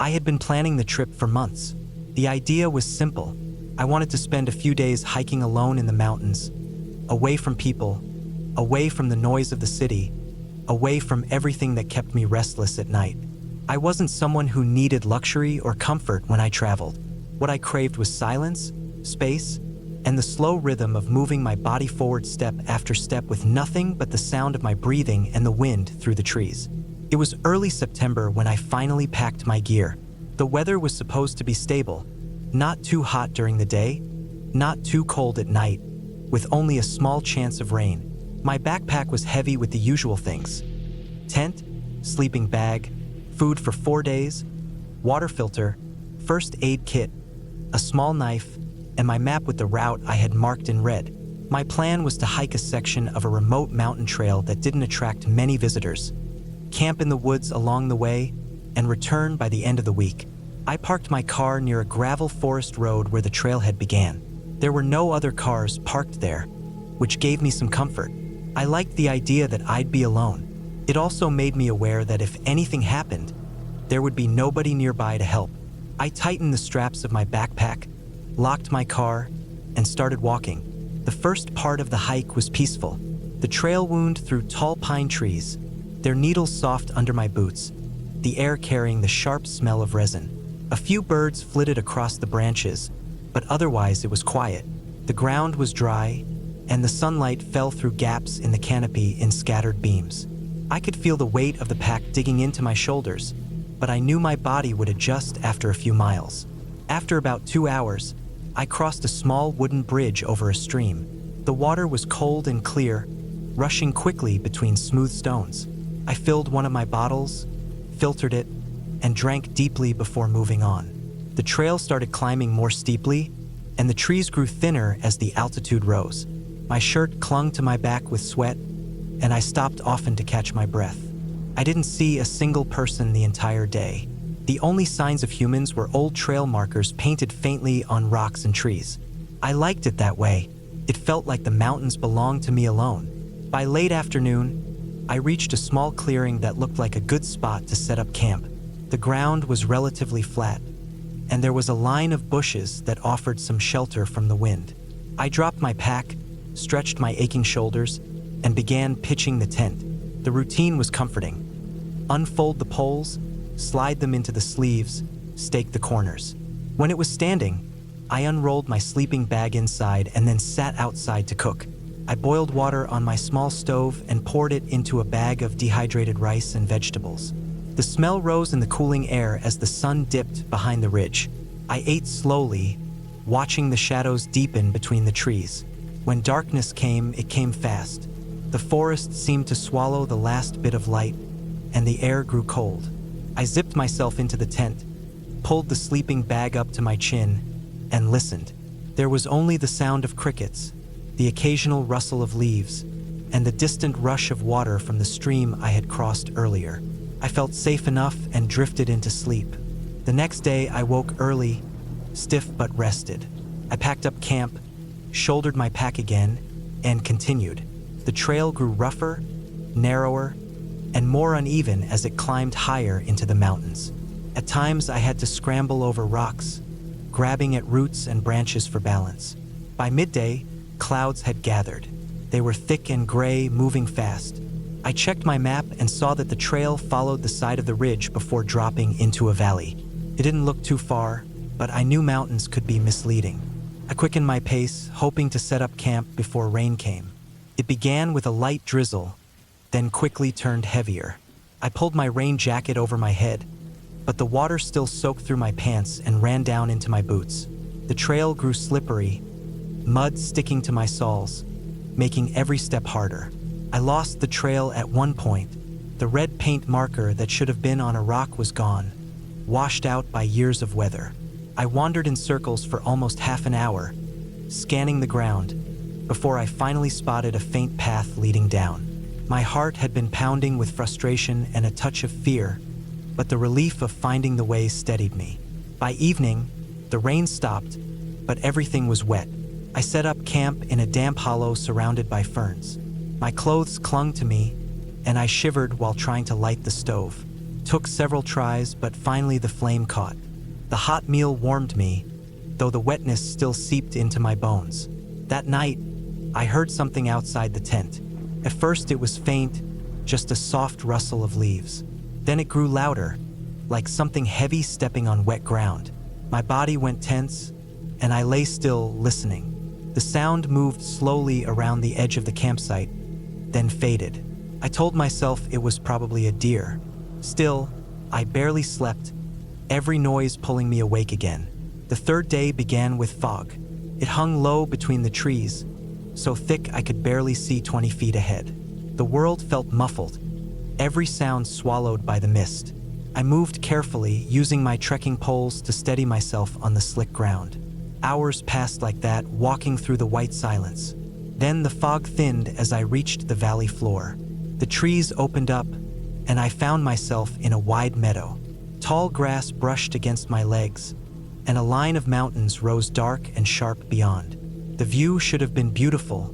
I had been planning the trip for months. The idea was simple. I wanted to spend a few days hiking alone in the mountains, away from people, away from the noise of the city, away from everything that kept me restless at night. I wasn't someone who needed luxury or comfort when I traveled. What I craved was silence, space, and the slow rhythm of moving my body forward step after step with nothing but the sound of my breathing and the wind through the trees. It was early September when I finally packed my gear. The weather was supposed to be stable, not too hot during the day, not too cold at night, with only a small chance of rain. My backpack was heavy with the usual things: tent, sleeping bag, food for 4 days, water filter, first aid kit, a small knife, and my map with the route I had marked in red. My plan was to hike a section of a remote mountain trail that didn't attract many visitors, camp in the woods along the way, and return by the end of the week. I parked my car near a gravel forest road where the trailhead began. There were no other cars parked there, which gave me some comfort. I liked the idea that I'd be alone. It also made me aware that if anything happened, there would be nobody nearby to help. I tightened the straps of my backpack, locked my car, and started walking. The first part of the hike was peaceful. The trail wound through tall pine trees, their needles soft under my boots, the air carrying the sharp smell of resin. A few birds flitted across the branches, but otherwise it was quiet. The ground was dry, and the sunlight fell through gaps in the canopy in scattered beams. I could feel the weight of the pack digging into my shoulders, but I knew my body would adjust after a few miles. After about 2 hours, I crossed a small wooden bridge over a stream. The water was cold and clear, rushing quickly between smooth stones. I filled one of my bottles, filtered it, and drank deeply before moving on. The trail started climbing more steeply, and the trees grew thinner as the altitude rose. My shirt clung to my back with sweat, and I stopped often to catch my breath. I didn't see a single person the entire day. The only signs of humans were old trail markers painted faintly on rocks and trees. I liked it that way. It felt like the mountains belonged to me alone. By late afternoon, I reached a small clearing that looked like a good spot to set up camp. The ground was relatively flat, and there was a line of bushes that offered some shelter from the wind. I dropped my pack, stretched my aching shoulders, and began pitching the tent. The routine was comforting. Unfold the poles, slide them into the sleeves, stake the corners. When it was standing, I unrolled my sleeping bag inside and then sat outside to cook. I boiled water on my small stove and poured it into a bag of dehydrated rice and vegetables. The smell rose in the cooling air as the sun dipped behind the ridge. I ate slowly, watching the shadows deepen between the trees. When darkness came, it came fast. The forest seemed to swallow the last bit of light, and the air grew cold. I zipped myself into the tent, pulled the sleeping bag up to my chin, and listened. There was only the sound of crickets, the occasional rustle of leaves, and the distant rush of water from the stream I had crossed earlier. I felt safe enough and drifted into sleep. The next day, I woke early, stiff but rested. I packed up camp, shouldered my pack again, and continued. The trail grew rougher, narrower, and more uneven as it climbed higher into the mountains. At times, I had to scramble over rocks, grabbing at roots and branches for balance. By midday, clouds had gathered. They were thick and gray, moving fast. I checked my map and saw that the trail followed the side of the ridge before dropping into a valley. It didn't look too far, but I knew mountains could be misleading. I quickened my pace, hoping to set up camp before rain came. It began with a light drizzle, then quickly turned heavier. I pulled my rain jacket over my head, but the water still soaked through my pants and ran down into my boots. The trail grew slippery, mud sticking to my soles, making every step harder. I lost the trail at one point. The red paint marker that should have been on a rock was gone, washed out by years of weather. I wandered in circles for almost half an hour, scanning the ground, before I finally spotted a faint path leading down. My heart had been pounding with frustration and a touch of fear, but the relief of finding the way steadied me. By evening, the rain stopped, but everything was wet. I set up camp in a damp hollow surrounded by ferns. My clothes clung to me, and I shivered while trying to light the stove. Took several tries, but finally the flame caught. The hot meal warmed me, though the wetness still seeped into my bones. That night, I heard something outside the tent. At first it was faint, just a soft rustle of leaves. Then it grew louder, like something heavy stepping on wet ground. My body went tense, and I lay still, listening. The sound moved slowly around the edge of the campsite, then faded. I told myself it was probably a deer. Still, I barely slept, every noise pulling me awake again. The third day began with fog. It hung low between the trees, so thick I could barely see 20 feet ahead. The world felt muffled, every sound swallowed by the mist. I moved carefully, using my trekking poles to steady myself on the slick ground. Hours passed like that, walking through the white silence. Then the fog thinned as I reached the valley floor. The trees opened up, and I found myself in a wide meadow. Tall grass brushed against my legs, and a line of mountains rose dark and sharp beyond. The view should have been beautiful,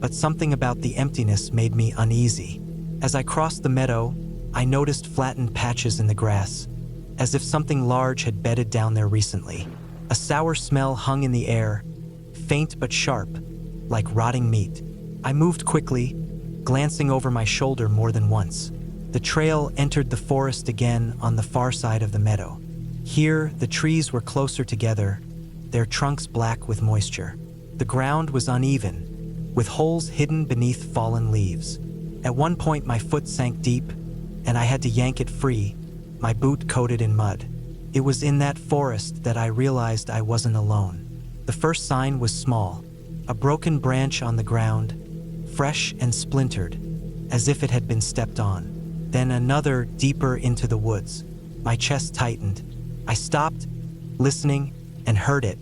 but something about the emptiness made me uneasy. As I crossed the meadow, I noticed flattened patches in the grass, as if something large had bedded down there recently. A sour smell hung in the air, faint but sharp, like rotting meat. I moved quickly, glancing over my shoulder more than once. The trail entered the forest again on the far side of the meadow. Here, the trees were closer together, their trunks black with moisture. The ground was uneven, with holes hidden beneath fallen leaves. At one point, my foot sank deep, and I had to yank it free, my boot coated in mud. It was in that forest that I realized I wasn't alone. The first sign was small, a broken branch on the ground, fresh and splintered, as if it had been stepped on. Then another deeper into the woods. My chest tightened. I stopped, listening, and heard it.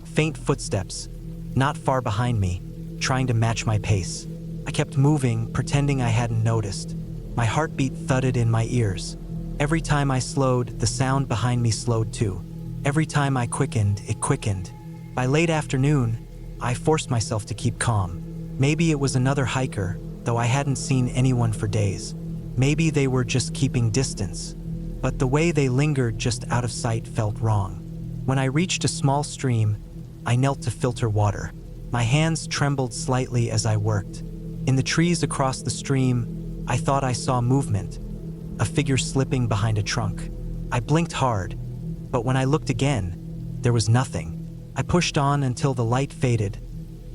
Faint footsteps, not far behind me, trying to match my pace. I kept moving, pretending I hadn't noticed. My heartbeat thudded in my ears. Every time I slowed, the sound behind me slowed too. Every time I quickened, it quickened. By late afternoon, I forced myself to keep calm. Maybe it was another hiker, though I hadn't seen anyone for days. Maybe they were just keeping distance, but the way they lingered just out of sight felt wrong. When I reached a small stream, I knelt to filter water. My hands trembled slightly as I worked. In the trees across the stream, I thought I saw movement, a figure slipping behind a trunk. I blinked hard, but when I looked again, there was nothing. I pushed on until the light faded,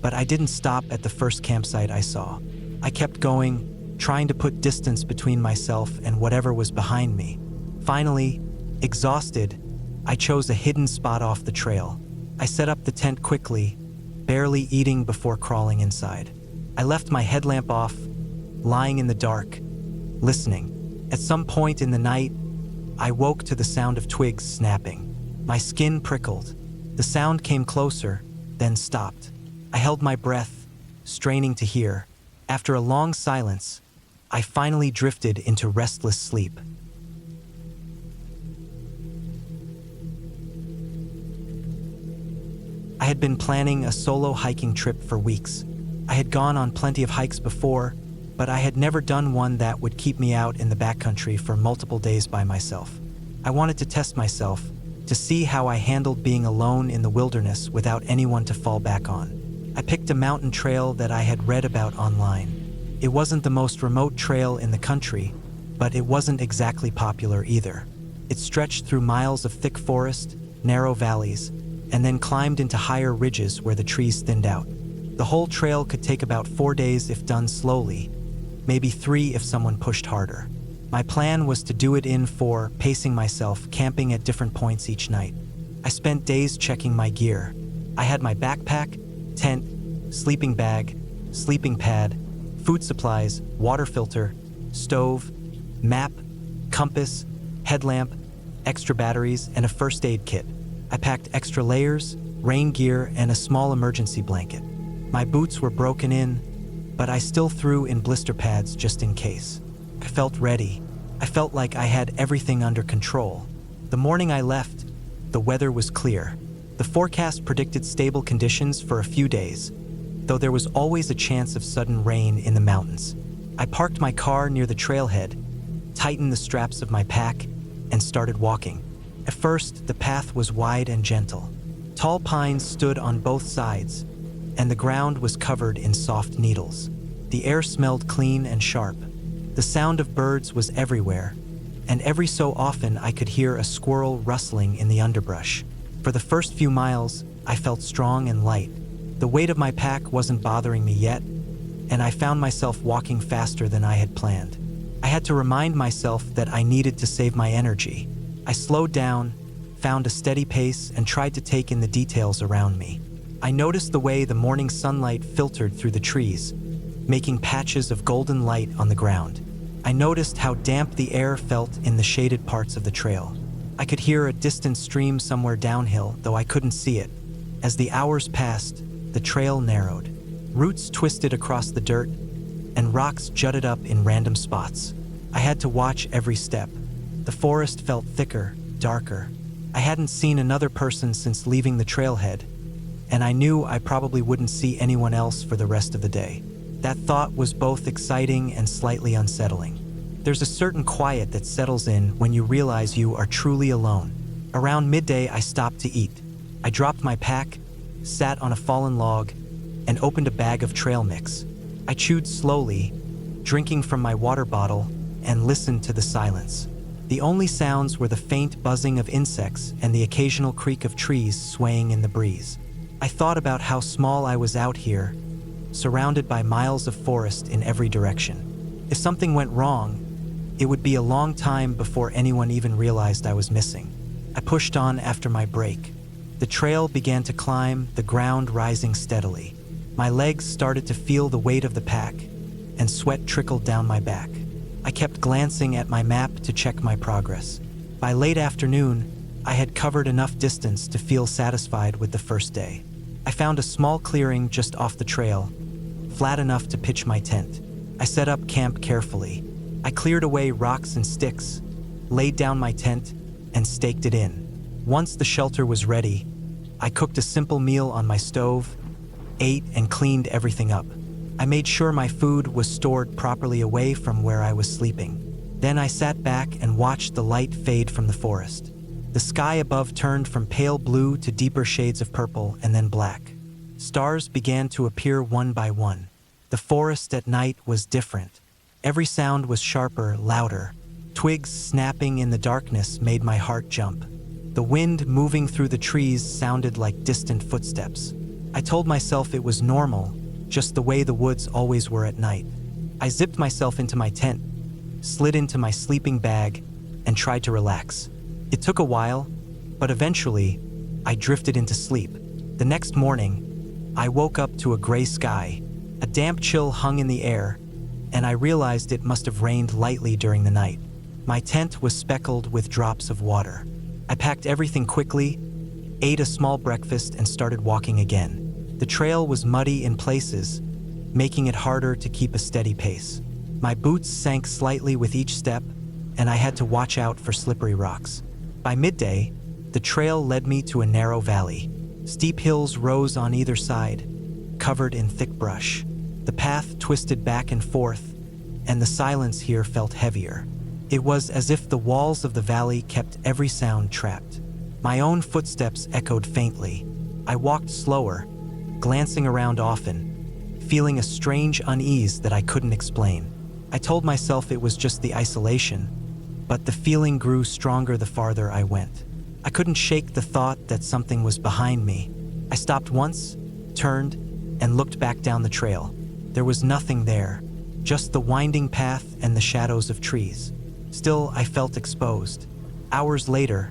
but I didn't stop at the first campsite I saw. I kept going, trying to put distance between myself and whatever was behind me. Finally, exhausted, I chose a hidden spot off the trail. I set up the tent quickly, barely eating before crawling inside. I left my headlamp off, lying in the dark, listening. At some point in the night, I woke to the sound of twigs snapping. My skin prickled. The sound came closer, then stopped. I held my breath, straining to hear. After a long silence, I finally drifted into restless sleep. I had been planning a solo hiking trip for weeks. I had gone on plenty of hikes before, but I had never done one that would keep me out in the backcountry for multiple days by myself. I wanted to test myself, to see how I handled being alone in the wilderness without anyone to fall back on. I picked a mountain trail that I had read about online. It wasn't the most remote trail in the country, but it wasn't exactly popular either. It stretched through miles of thick forest, narrow valleys, and then climbed into higher ridges where the trees thinned out. The whole trail could take about 4 days if done slowly, maybe 3 if someone pushed harder. My plan was to do it in 4, pacing myself, camping at different points each night. I spent days checking my gear. I had my backpack, tent, sleeping bag, sleeping pad, food supplies, water filter, stove, map, compass, headlamp, extra batteries, and a first aid kit. I packed extra layers, rain gear, and a small emergency blanket. My boots were broken in, but I still threw in blister pads just in case. I felt ready. I felt like I had everything under control. The morning I left, the weather was clear. The forecast predicted stable conditions for a few days, though there was always a chance of sudden rain in the mountains. I parked my car near the trailhead, tightened the straps of my pack, and started walking. At first, the path was wide and gentle. Tall pines stood on both sides, and the ground was covered in soft needles. The air smelled clean and sharp. The sound of birds was everywhere, and every so often I could hear a squirrel rustling in the underbrush. For the first few miles, I felt strong and light. The weight of my pack wasn't bothering me yet, and I found myself walking faster than I had planned. I had to remind myself that I needed to save my energy. I slowed down, found a steady pace, and tried to take in the details around me. I noticed the way the morning sunlight filtered through the trees, making patches of golden light on the ground. I noticed how damp the air felt in the shaded parts of the trail. I could hear a distant stream somewhere downhill, though I couldn't see it. As the hours passed, the trail narrowed. Roots twisted across the dirt, and rocks jutted up in random spots. I had to watch every step. The forest felt thicker, darker. I hadn't seen another person since leaving the trailhead, and I knew I probably wouldn't see anyone else for the rest of the day. That thought was both exciting and slightly unsettling. There's a certain quiet that settles in when you realize you are truly alone. Around midday, I stopped to eat. I dropped my pack, sat on a fallen log, and opened a bag of trail mix. I chewed slowly, drinking from my water bottle, and listened to the silence. The only sounds were the faint buzzing of insects and the occasional creak of trees swaying in the breeze. I thought about how small I was out here, surrounded by miles of forest in every direction. If something went wrong, it would be a long time before anyone even realized I was missing. I pushed on after my break. The trail began to climb, the ground rising steadily. My legs started to feel the weight of the pack, and sweat trickled down my back. I kept glancing at my map to check my progress. By late afternoon, I had covered enough distance to feel satisfied with the first day. I found a small clearing just off the trail, flat enough to pitch my tent. I set up camp carefully. I cleared away rocks and sticks, laid down my tent, and staked it in. Once the shelter was ready, I cooked a simple meal on my stove, ate, and cleaned everything up. I made sure my food was stored properly away from where I was sleeping. Then I sat back and watched the light fade from the forest. The sky above turned from pale blue to deeper shades of purple and then black. Stars began to appear one by one. The forest at night was different. Every sound was sharper, louder. Twigs snapping in the darkness made my heart jump. The wind moving through the trees sounded like distant footsteps. I told myself it was normal, just the way the woods always were at night. I zipped myself into my tent, slid into my sleeping bag, and tried to relax. It took a while, but eventually, I drifted into sleep. The next morning, I woke up to a gray sky. A damp chill hung in the air, and I realized it must have rained lightly during the night. My tent was speckled with drops of water. I packed everything quickly, ate a small breakfast, and started walking again. The trail was muddy in places, making it harder to keep a steady pace. My boots sank slightly with each step, and I had to watch out for slippery rocks. By midday, the trail led me to a narrow valley. Steep hills rose on either side, covered in thick brush. The path twisted back and forth, and the silence here felt heavier. It was as if the walls of the valley kept every sound trapped. My own footsteps echoed faintly. I walked slower, glancing around often, feeling a strange unease that I couldn't explain. I told myself it was just the isolation, but the feeling grew stronger the farther I went. I couldn't shake the thought that something was behind me. I stopped once, turned, and looked back down the trail. There was nothing there, just the winding path and the shadows of trees. Still, I felt exposed. Hours later,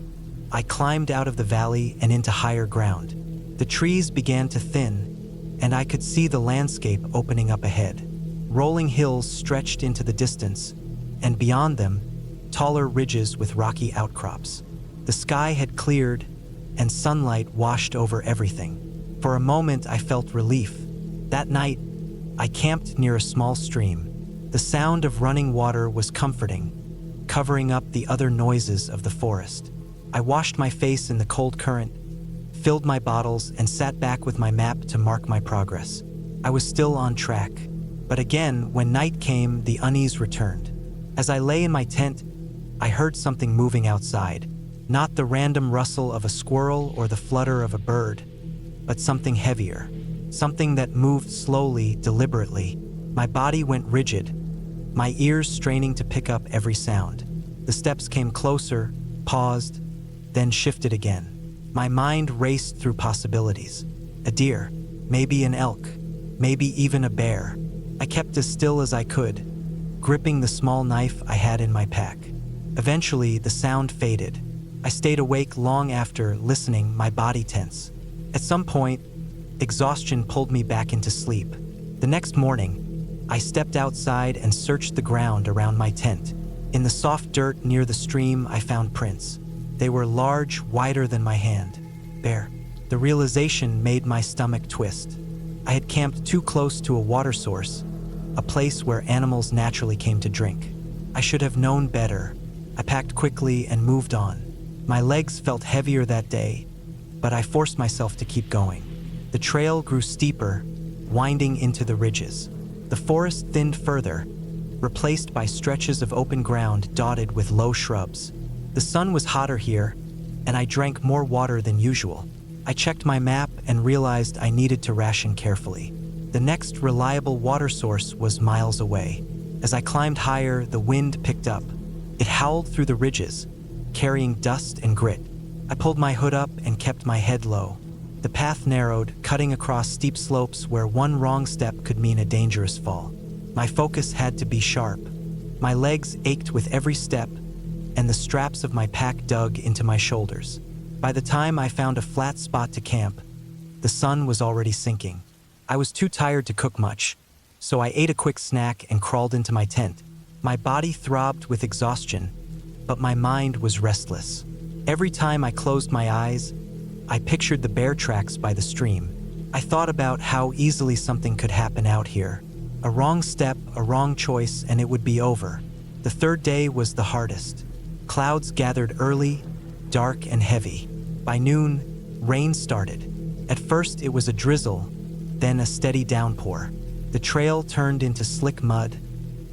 I climbed out of the valley and into higher ground. The trees began to thin, and I could see the landscape opening up ahead. Rolling hills stretched into the distance, and beyond them, taller ridges with rocky outcrops. The sky had cleared, and sunlight washed over everything. For a moment, I felt relief. That night, I camped near a small stream. The sound of running water was comforting, covering up the other noises of the forest. I washed my face in the cold current, filled my bottles, and sat back with my map to mark my progress. I was still on track. But again, when night came, the unease returned. As I lay in my tent, I heard something moving outside. Not the random rustle of a squirrel or the flutter of a bird, but something heavier. Something that moved slowly, deliberately. My body went rigid, my ears straining to pick up every sound. The steps came closer, paused, then shifted again. My mind raced through possibilities. A deer, maybe an elk, maybe even a bear. I kept as still as I could, gripping the small knife I had in my pack. Eventually, the sound faded. I stayed awake long after, listening, my body tense. At some point, exhaustion pulled me back into sleep. The next morning, I stepped outside and searched the ground around my tent. In the soft dirt near the stream, I found prints. They were large, wider than my hand. Bear. The realization made my stomach twist. I had camped too close to a water source, a place where animals naturally came to drink. I should have known better. I packed quickly and moved on. My legs felt heavier that day, but I forced myself to keep going. The trail grew steeper, winding into the ridges. The forest thinned further, replaced by stretches of open ground dotted with low shrubs. The sun was hotter here, and I drank more water than usual. I checked my map and realized I needed to ration carefully. The next reliable water source was miles away. As I climbed higher, the wind picked up. It howled through the ridges, carrying dust and grit. I pulled my hood up and kept my head low. The path narrowed, cutting across steep slopes where one wrong step could mean a dangerous fall. My focus had to be sharp. My legs ached with every step, and the straps of my pack dug into my shoulders. By the time I found a flat spot to camp, the sun was already sinking. I was too tired to cook much, so I ate a quick snack and crawled into my tent. My body throbbed with exhaustion, but my mind was restless. Every time I closed my eyes, I pictured the bear tracks by the stream. I thought about how easily something could happen out here. A wrong step, a wrong choice, and it would be over. The third day was the hardest. Clouds gathered early, dark and heavy. By noon, rain started. At first it was a drizzle, then a steady downpour. The trail turned into slick mud,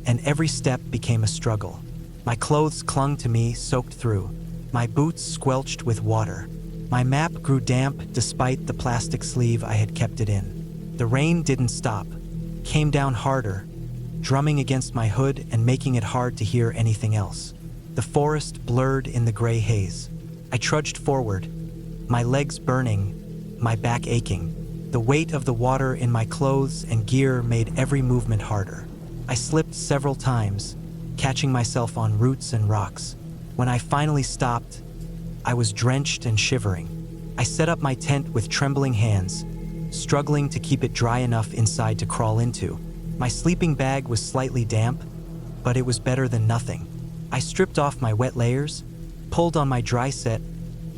and every step became a struggle. My clothes clung to me, soaked through. My boots squelched with water. My map grew damp despite the plastic sleeve I had kept it in. The rain didn't stop, came down harder, drumming against my hood and making it hard to hear anything else. The forest blurred in the gray haze. I trudged forward, my legs burning, my back aching. The weight of the water in my clothes and gear made every movement harder. I slipped several times, catching myself on roots and rocks. When I finally stopped, I was drenched and shivering. I set up my tent with trembling hands, struggling to keep it dry enough inside to crawl into. My sleeping bag was slightly damp, but it was better than nothing. I stripped off my wet layers, pulled on my dry set,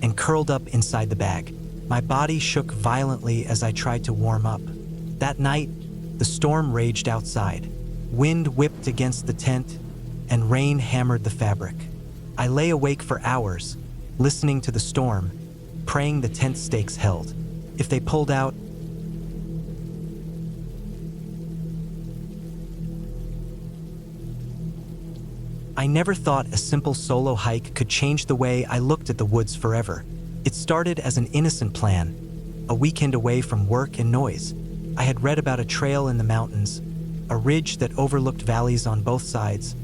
and curled up inside the bag. My body shook violently as I tried to warm up. That night, the storm raged outside. Wind whipped against the tent, and rain hammered the fabric. I lay awake for hours, listening to the storm, praying the tent stakes held. If they pulled out, I never thought a simple solo hike could change the way I looked at the woods forever. It started as an innocent plan, a weekend away from work and noise. I had read about a trail in the mountains, a ridge that overlooked valleys on both sides,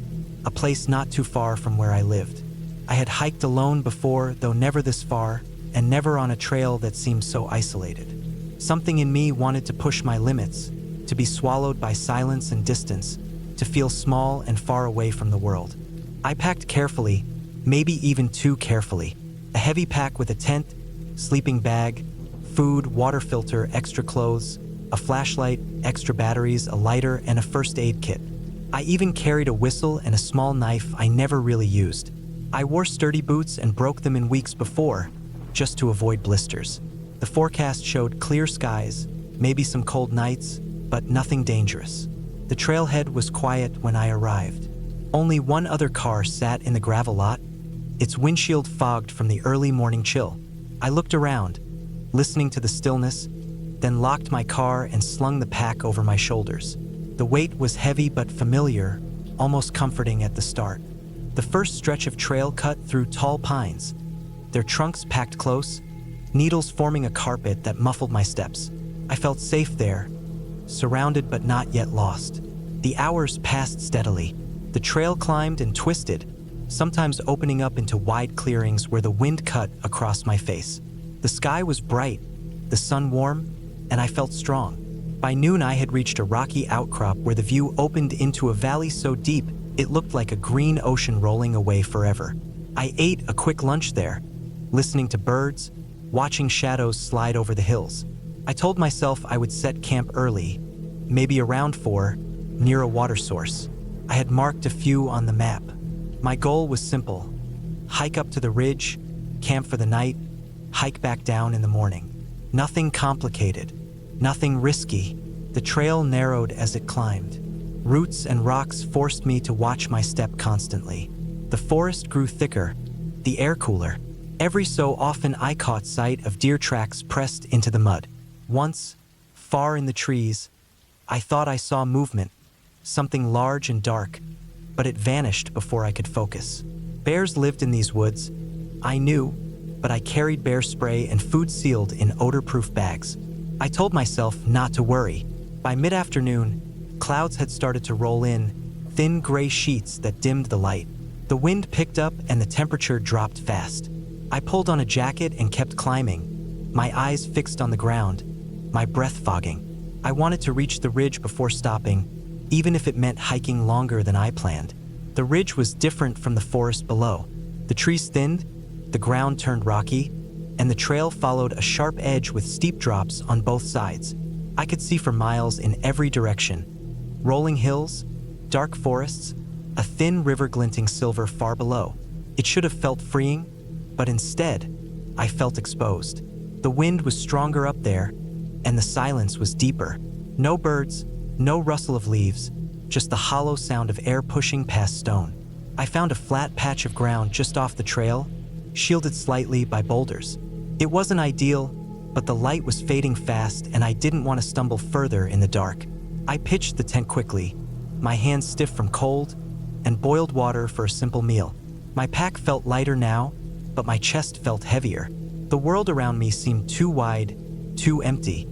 a place not too far from where I lived. I had hiked alone before, though never this far, and never on a trail that seemed so isolated. Something in me wanted to push my limits, to be swallowed by silence and distance, to feel small and far away from the world. I packed carefully, maybe even too carefully. A heavy pack with a tent, sleeping bag, food, water filter, extra clothes, a flashlight, extra batteries, a lighter, and a first aid kit. I even carried a whistle and a small knife I never really used. I wore sturdy boots and broke them in weeks before, just to avoid blisters. The forecast showed clear skies, maybe some cold nights, but nothing dangerous. The trailhead was quiet when I arrived. Only one other car sat in the gravel lot, its windshield fogged from the early morning chill. I looked around, listening to the stillness, then locked my car and slung the pack over my shoulders. The weight was heavy but familiar, almost comforting at the start. The first stretch of trail cut through tall pines, their trunks packed close, needles forming a carpet that muffled my steps. I felt safe there, surrounded but not yet lost. The hours passed steadily. The trail climbed and twisted, sometimes opening up into wide clearings where the wind cut across my face. The sky was bright, the sun warm, and I felt strong. By noon, I had reached a rocky outcrop where the view opened into a valley so deep it looked like a green ocean rolling away forever. I ate a quick lunch there, listening to birds, watching shadows slide over the hills. I told myself I would set camp early, maybe around 4, near a water source. I had marked a few on the map. My goal was simple: hike up to the ridge, camp for the night, hike back down in the morning. Nothing complicated, nothing risky. The trail narrowed as it climbed. Roots and rocks forced me to watch my step constantly. The forest grew thicker, the air cooler. Every so often I caught sight of deer tracks pressed into the mud. Once, far in the trees, I thought I saw movement, something large and dark, but it vanished before I could focus. Bears lived in these woods, I knew, but I carried bear spray and food sealed in odor-proof bags. I told myself not to worry. By mid-afternoon, clouds had started to roll in, thin gray sheets that dimmed the light. The wind picked up and the temperature dropped fast. I pulled on a jacket and kept climbing, my eyes fixed on the ground, my breath fogging. I wanted to reach the ridge before stopping, even if it meant hiking longer than I planned. The ridge was different from the forest below. The trees thinned, the ground turned rocky, and the trail followed a sharp edge with steep drops on both sides. I could see for miles in every direction. Rolling hills, dark forests, a thin river glinting silver far below. It should have felt freeing, but instead, I felt exposed. The wind was stronger up there, and the silence was deeper. No birds, no rustle of leaves, just the hollow sound of air pushing past stone. I found a flat patch of ground just off the trail, shielded slightly by boulders. It wasn't ideal, but the light was fading fast and I didn't want to stumble further in the dark. I pitched the tent quickly, my hands stiff from cold, and boiled water for a simple meal. My pack felt lighter now, but my chest felt heavier. The world around me seemed too wide, too empty,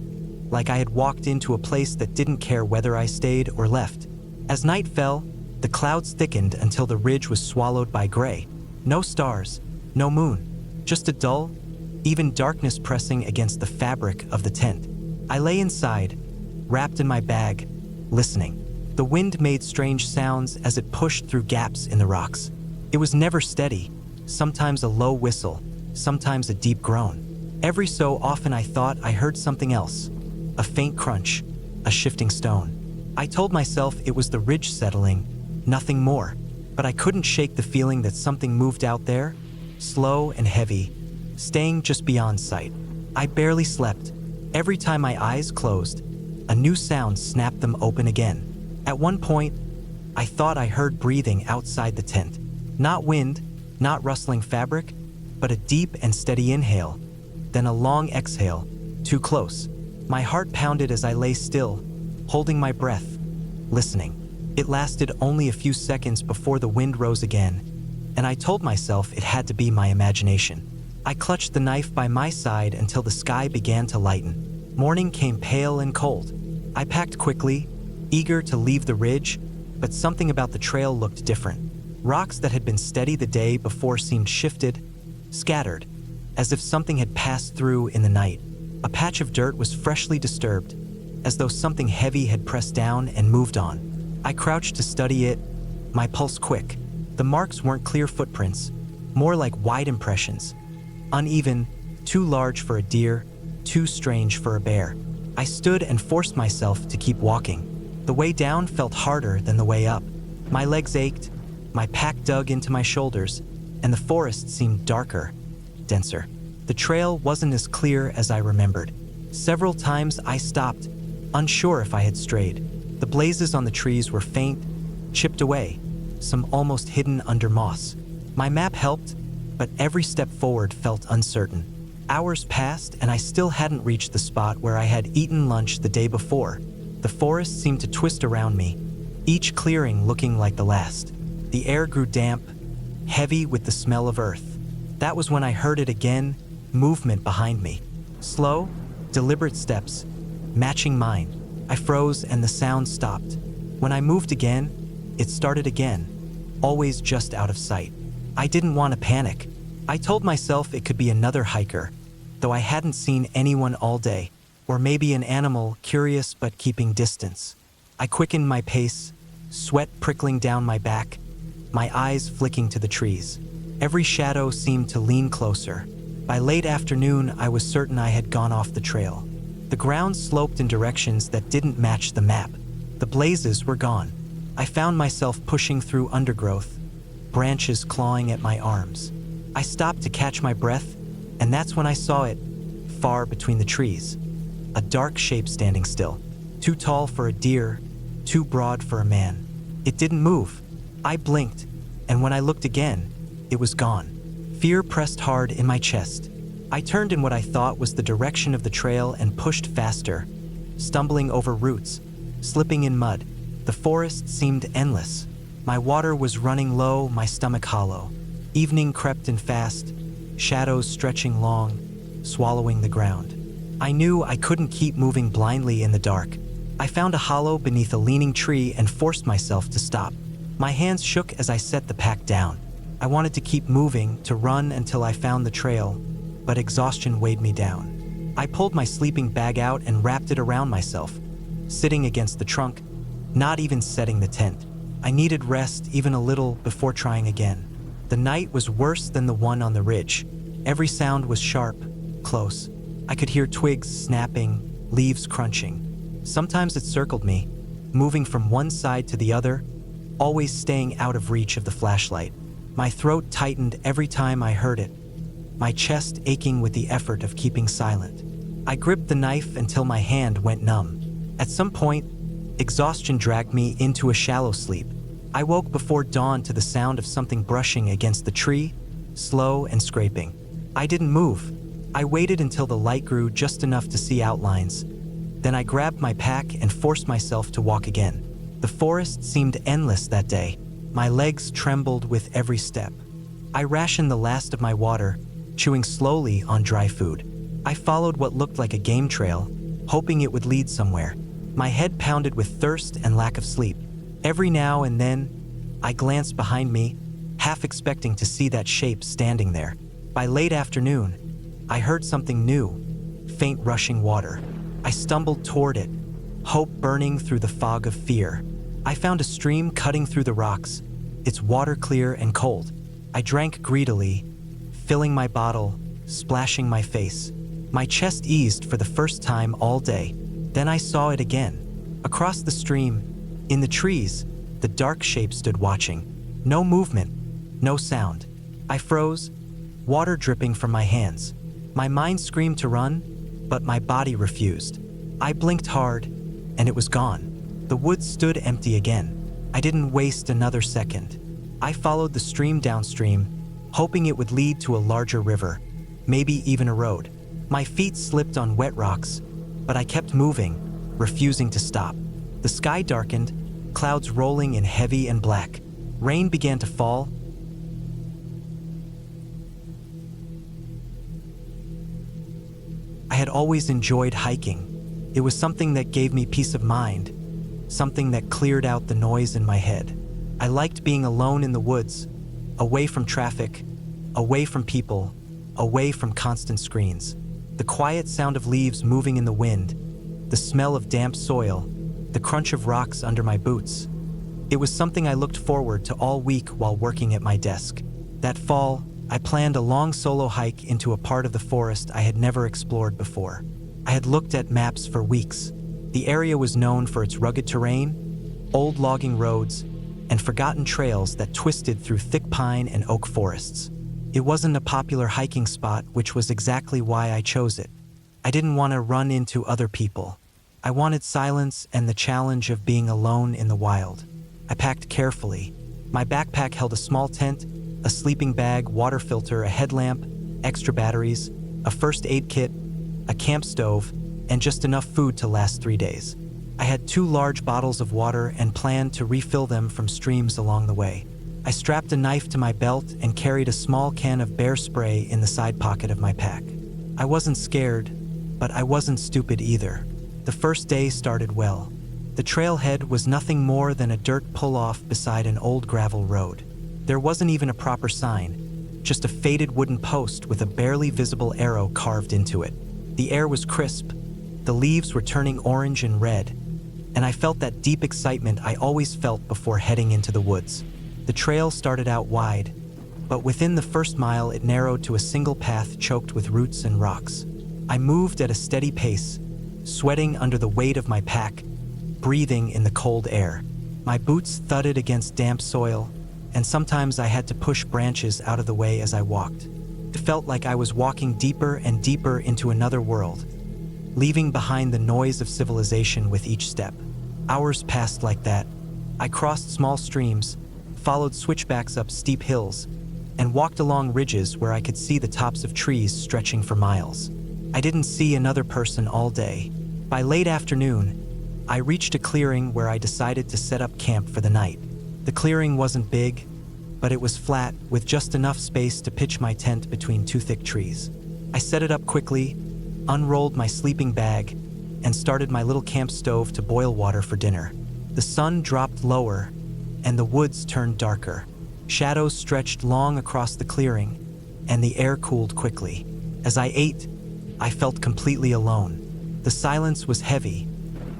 like I had walked into a place that didn't care whether I stayed or left. As night fell, the clouds thickened until the ridge was swallowed by gray. No stars, no moon, just a dull, even darkness pressing against the fabric of the tent. I lay inside, wrapped in my bag, listening. The wind made strange sounds as it pushed through gaps in the rocks. It was never steady, sometimes a low whistle, sometimes a deep groan. Every so often I thought I heard something else, a faint crunch, a shifting stone. I told myself it was the ridge settling, nothing more, but I couldn't shake the feeling that something moved out there, slow and heavy, staying just beyond sight. I barely slept. Every time my eyes closed, a new sound snapped them open again. At one point, I thought I heard breathing outside the tent. Not wind, not rustling fabric, but a deep and steady inhale, then a long exhale, too close. My heart pounded as I lay still, holding my breath, listening. It lasted only a few seconds before the wind rose again, and I told myself it had to be my imagination. I clutched the knife by my side until the sky began to lighten. Morning came pale and cold. I packed quickly, eager to leave the ridge, but something about the trail looked different. Rocks that had been steady the day before seemed shifted, scattered, as if something had passed through in the night. A patch of dirt was freshly disturbed, as though something heavy had pressed down and moved on. I crouched to study it, my pulse quick. The marks weren't clear footprints, more like wide impressions. Uneven, too large for a deer, too strange for a bear. I stood and forced myself to keep walking. The way down felt harder than the way up. My legs ached, my pack dug into my shoulders, and the forest seemed darker, denser. The trail wasn't as clear as I remembered. Several times I stopped, unsure if I had strayed. The blazes on the trees were faint, chipped away, some almost hidden under moss. My map helped, but every step forward felt uncertain. Hours passed and I still hadn't reached the spot where I had eaten lunch the day before. The forest seemed to twist around me, each clearing looking like the last. The air grew damp, heavy with the smell of earth. That was when I heard it again, movement behind me. Slow, deliberate steps, matching mine. I froze and the sound stopped. When I moved again, it started again, always just out of sight. I didn't want to panic. I told myself it could be another hiker, though I hadn't seen anyone all day, or maybe an animal curious but keeping distance. I quickened my pace, sweat prickling down my back, my eyes flicking to the trees. Every shadow seemed to lean closer. By late afternoon, I was certain I had gone off the trail. The ground sloped in directions that didn't match the map. The blazes were gone. I found myself pushing through undergrowth, branches clawing at my arms. I stopped to catch my breath, and that's when I saw it, far between the trees. A dark shape standing still, too tall for a deer, too broad for a man. It didn't move. I blinked, and when I looked again, it was gone. Fear pressed hard in my chest. I turned in what I thought was the direction of the trail and pushed faster, stumbling over roots, slipping in mud. The forest seemed endless. My water was running low, my stomach hollow. Evening crept in fast, shadows stretching long, swallowing the ground. I knew I couldn't keep moving blindly in the dark. I found a hollow beneath a leaning tree and forced myself to stop. My hands shook as I set the pack down. I wanted to keep moving, to run until I found the trail, but exhaustion weighed me down. I pulled my sleeping bag out and wrapped it around myself, sitting against the trunk, not even setting the tent. I needed rest, even a little, before trying again. The night was worse than the one on the ridge. Every sound was sharp, close. I could hear twigs snapping, leaves crunching. Sometimes it circled me, moving from one side to the other, always staying out of reach of the flashlight. My throat tightened every time I heard it, my chest aching with the effort of keeping silent. I gripped the knife until my hand went numb. At some point, exhaustion dragged me into a shallow sleep. I woke before dawn to the sound of something brushing against the tree, slow and scraping. I didn't move. I waited until the light grew just enough to see outlines. Then I grabbed my pack and forced myself to walk again. The forest seemed endless that day. My legs trembled with every step. I rationed the last of my water, chewing slowly on dry food. I followed what looked like a game trail, hoping it would lead somewhere. My head pounded with thirst and lack of sleep. Every now and then, I glanced behind me, half expecting to see that shape standing there. By late afternoon, I heard something new, faint rushing water. I stumbled toward it, hope burning through the fog of fear. I found a stream cutting through the rocks, its water clear and cold. I drank greedily, filling my bottle, splashing my face. My chest eased for the first time all day. Then I saw it again. Across the stream, in the trees, the dark shape stood watching. No movement, no sound. I froze, water dripping from my hands. My mind screamed to run, but my body refused. I blinked hard, and it was gone. The woods stood empty again. I didn't waste another second. I followed the stream downstream, hoping it would lead to a larger river, maybe even a road. My feet slipped on wet rocks, but I kept moving, refusing to stop. The sky darkened, clouds rolling in heavy and black. Rain began to fall. I had always enjoyed hiking. It was something that gave me peace of mind, something that cleared out the noise in my head. I liked being alone in the woods, away from traffic, away from people, away from constant screens. The quiet sound of leaves moving in the wind, the smell of damp soil, the crunch of rocks under my boots. It was something I looked forward to all week while working at my desk. That fall, I planned a long solo hike into a part of the forest I had never explored before. I had looked at maps for weeks. The area was known for its rugged terrain, old logging roads, and forgotten trails that twisted through thick pine and oak forests. It wasn't a popular hiking spot, which was exactly why I chose it. I didn't want to run into other people. I wanted silence and the challenge of being alone in the wild. I packed carefully. My backpack held a small tent, a sleeping bag, water filter, a headlamp, extra batteries, a first aid kit, a camp stove, and just enough food to last 3 days. I had 2 large bottles of water and planned to refill them from streams along the way. I strapped a knife to my belt and carried a small can of bear spray in the side pocket of my pack. I wasn't scared, but I wasn't stupid either. The first day started well. The trailhead was nothing more than a dirt pull-off beside an old gravel road. There wasn't even a proper sign, just a faded wooden post with a barely visible arrow carved into it. The air was crisp, the leaves were turning orange and red, and I felt that deep excitement I always felt before heading into the woods. The trail started out wide, but within the first mile it narrowed to a single path choked with roots and rocks. I moved at a steady pace, sweating under the weight of my pack, breathing in the cold air. My boots thudded against damp soil, and sometimes I had to push branches out of the way as I walked. It felt like I was walking deeper and deeper into another world, leaving behind the noise of civilization with each step. Hours passed like that. I crossed small streams, followed switchbacks up steep hills, and walked along ridges where I could see the tops of trees stretching for miles. I didn't see another person all day. By late afternoon, I reached a clearing where I decided to set up camp for the night. The clearing wasn't big, but it was flat with just enough space to pitch my tent between 2 thick trees. I set it up quickly, unrolled my sleeping bag, and started my little camp stove to boil water for dinner. The sun dropped lower, and the woods turned darker. Shadows stretched long across the clearing, and the air cooled quickly. As I ate, I felt completely alone. The silence was heavy,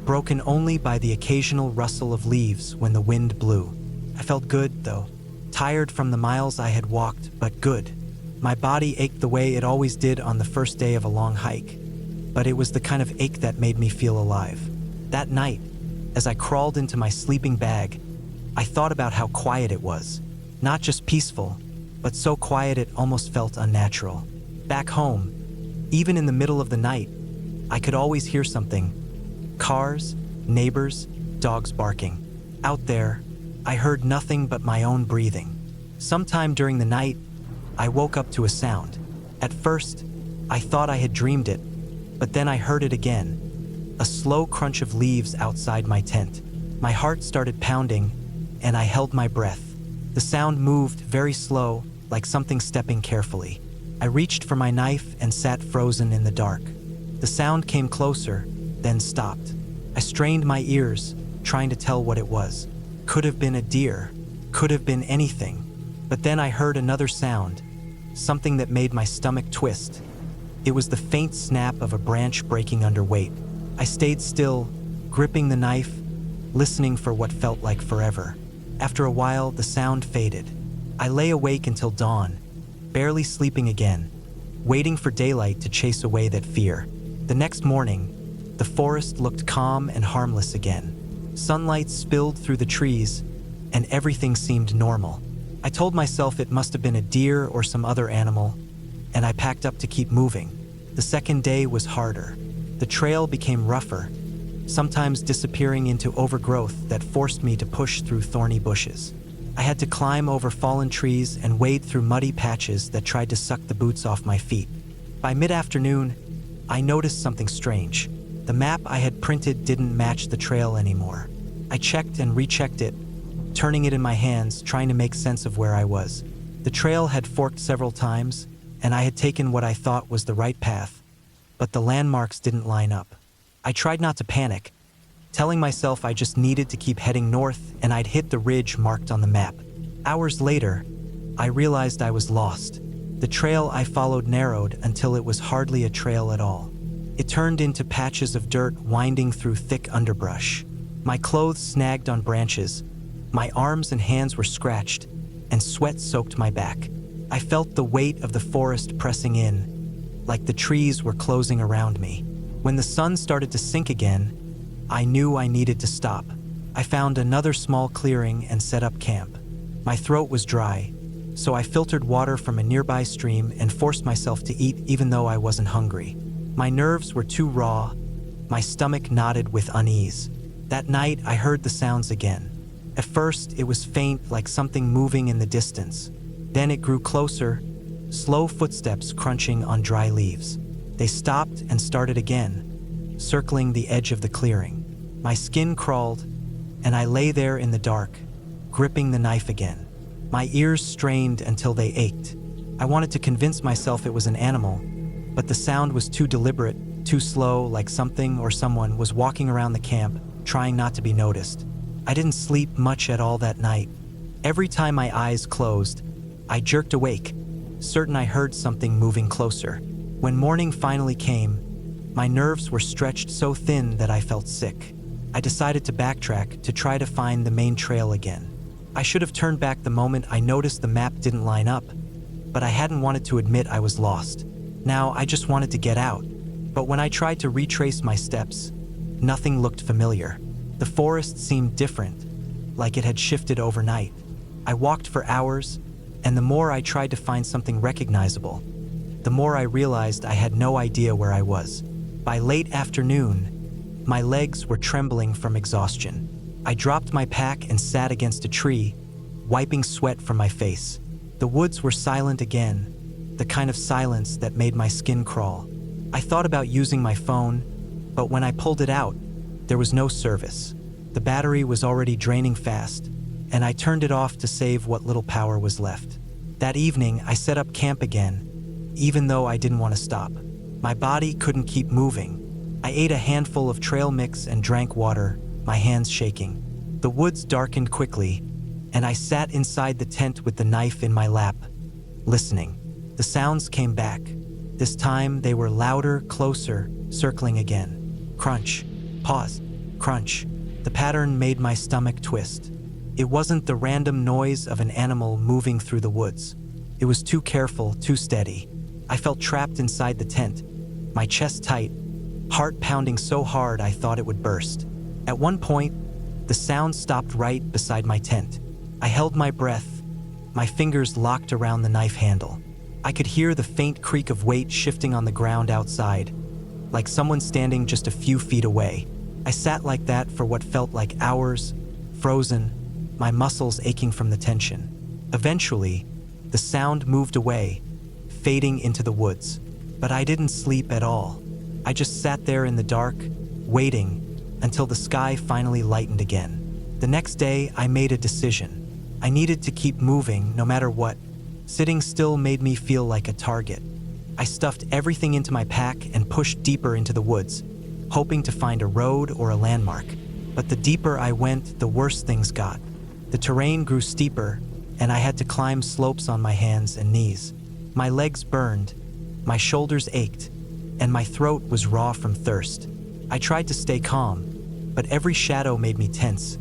broken only by the occasional rustle of leaves when the wind blew. I felt good, though. Tired from the miles I had walked, but good. My body ached the way it always did on the first day of a long hike, but it was the kind of ache that made me feel alive. That night, as I crawled into my sleeping bag, I thought about how quiet it was. Not just peaceful, but so quiet it almost felt unnatural. Back home, even in the middle of the night, I could always hear something. Cars, neighbors, dogs barking. Out there, I heard nothing but my own breathing. Sometime during the night, I woke up to a sound. At first, I thought I had dreamed it, but then I heard it again. A slow crunch of leaves outside my tent. My heart started pounding, and I held my breath. The sound moved very slow, like something stepping carefully. I reached for my knife and sat frozen in the dark. The sound came closer, then stopped. I strained my ears, trying to tell what it was. Could have been a deer, could have been anything. But then I heard another sound, something that made my stomach twist. It was the faint snap of a branch breaking under weight. I stayed still, gripping the knife, listening for what felt like forever. After a while, the sound faded. I lay awake until dawn, barely sleeping again, waiting for daylight to chase away that fear. The next morning, the forest looked calm and harmless again. Sunlight spilled through the trees, and everything seemed normal. I told myself it must have been a deer or some other animal, and I packed up to keep moving. The second day was harder. The trail became rougher, sometimes disappearing into overgrowth that forced me to push through thorny bushes. I had to climb over fallen trees and wade through muddy patches that tried to suck the boots off my feet. By mid-afternoon, I noticed something strange. The map I had printed didn't match the trail anymore. I checked and rechecked it, turning it in my hands, trying to make sense of where I was. The trail had forked several times, and I had taken what I thought was the right path, but the landmarks didn't line up. I tried not to panic, telling myself I just needed to keep heading north and I'd hit the ridge marked on the map. Hours later, I realized I was lost. The trail I followed narrowed until it was hardly a trail at all. It turned into patches of dirt winding through thick underbrush. My clothes snagged on branches, my arms and hands were scratched, and sweat soaked my back. I felt the weight of the forest pressing in, like the trees were closing around me. When the sun started to sink again, I knew I needed to stop. I found another small clearing and set up camp. My throat was dry, so I filtered water from a nearby stream and forced myself to eat even though I wasn't hungry. My nerves were too raw, my stomach knotted with unease. That night, I heard the sounds again. At first, it was faint, like something moving in the distance. Then it grew closer, slow footsteps crunching on dry leaves. They stopped and started again, circling the edge of the clearing. My skin crawled, and I lay there in the dark, gripping the knife again. My ears strained until they ached. I wanted to convince myself it was an animal, but the sound was too deliberate, too slow, like something or someone was walking around the camp, trying not to be noticed. I didn't sleep much at all that night. Every time my eyes closed, I jerked awake, certain I heard something moving closer. When morning finally came, my nerves were stretched so thin that I felt sick. I decided to backtrack to try to find the main trail again. I should have turned back the moment I noticed the map didn't line up, but I hadn't wanted to admit I was lost. Now I just wanted to get out. But when I tried to retrace my steps, nothing looked familiar. The forest seemed different, like it had shifted overnight. I walked for hours, and the more I tried to find something recognizable, the more I realized I had no idea where I was. By late afternoon, my legs were trembling from exhaustion. I dropped my pack and sat against a tree, wiping sweat from my face. The woods were silent again, the kind of silence that made my skin crawl. I thought about using my phone, but when I pulled it out, there was no service. The battery was already draining fast, and I turned it off to save what little power was left. That evening, I set up camp again, even though I didn't want to stop. My body couldn't keep moving. I ate a handful of trail mix and drank water, my hands shaking. The woods darkened quickly, and I sat inside the tent with the knife in my lap, listening. The sounds came back. This time they were louder, closer, circling again. Crunch, pause, crunch. The pattern made my stomach twist. It wasn't the random noise of an animal moving through the woods. It was too careful, too steady. I felt trapped inside the tent, my chest tight, heart pounding so hard I thought it would burst. At one point, the sound stopped right beside my tent. I held my breath, my fingers locked around the knife handle. I could hear the faint creak of weight shifting on the ground outside, like someone standing just a few feet away. I sat like that for what felt like hours, frozen, my muscles aching from the tension. Eventually, the sound moved away, fading into the woods. But I didn't sleep at all. I just sat there in the dark, waiting, until the sky finally lightened again. The next day, I made a decision. I needed to keep moving, no matter what. Sitting still made me feel like a target. I stuffed everything into my pack and pushed deeper into the woods, hoping to find a road or a landmark. But the deeper I went, the worse things got. The terrain grew steeper, and I had to climb slopes on my hands and knees. My legs burned, my shoulders ached, and my throat was raw from thirst. I tried to stay calm, but every shadow made me tense.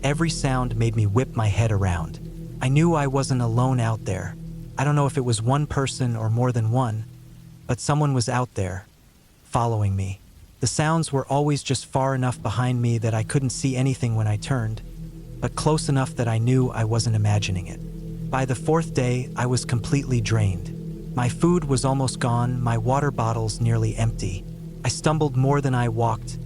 Every sound made me whip my head around. I knew I wasn't alone out there. I don't know if it was one person or more than one, but someone was out there, following me. The sounds were always just far enough behind me that I couldn't see anything when I turned, but close enough that I knew I wasn't imagining it. By the fourth day, I was completely drained. My food was almost gone, my water bottles nearly empty. I stumbled more than I walked,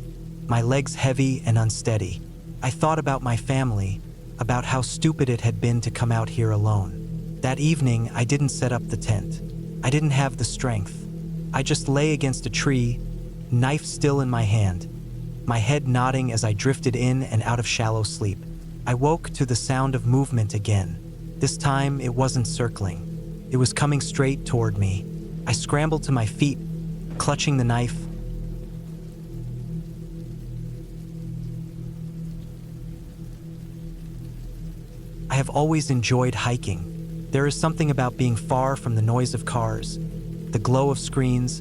my legs heavy and unsteady. I thought about my family, about how stupid it had been to come out here alone. That evening, I didn't set up the tent. I didn't have the strength. I just lay against a tree, knife still in my hand, my head nodding as I drifted in and out of shallow sleep. I woke to the sound of movement again. This time, it wasn't circling. It was coming straight toward me. I scrambled to my feet, clutching the knife. I have always enjoyed hiking. There is something about being far from the noise of cars, the glow of screens,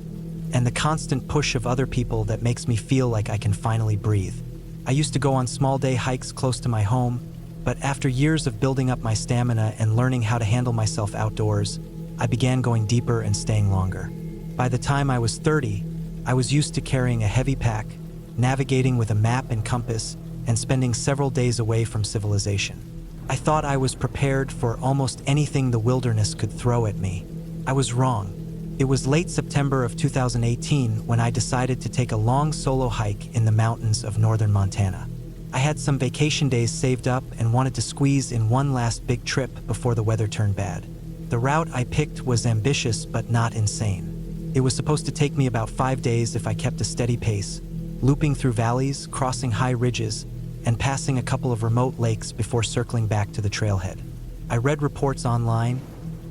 and the constant push of other people that makes me feel like I can finally breathe. I used to go on small day hikes close to my home, but after years of building up my stamina and learning how to handle myself outdoors, I began going deeper and staying longer. By the time I was 30, I was used to carrying a heavy pack, navigating with a map and compass, and spending several days away from civilization. I thought I was prepared for almost anything the wilderness could throw at me. I was wrong. It was late September of 2018 when I decided to take a long solo hike in the mountains of northern Montana. I had some vacation days saved up and wanted to squeeze in one last big trip before the weather turned bad. The route I picked was ambitious but not insane. It was supposed to take me about 5 days if I kept a steady pace, looping through valleys, crossing high ridges, and passing a couple of remote lakes before circling back to the trailhead. I read reports online,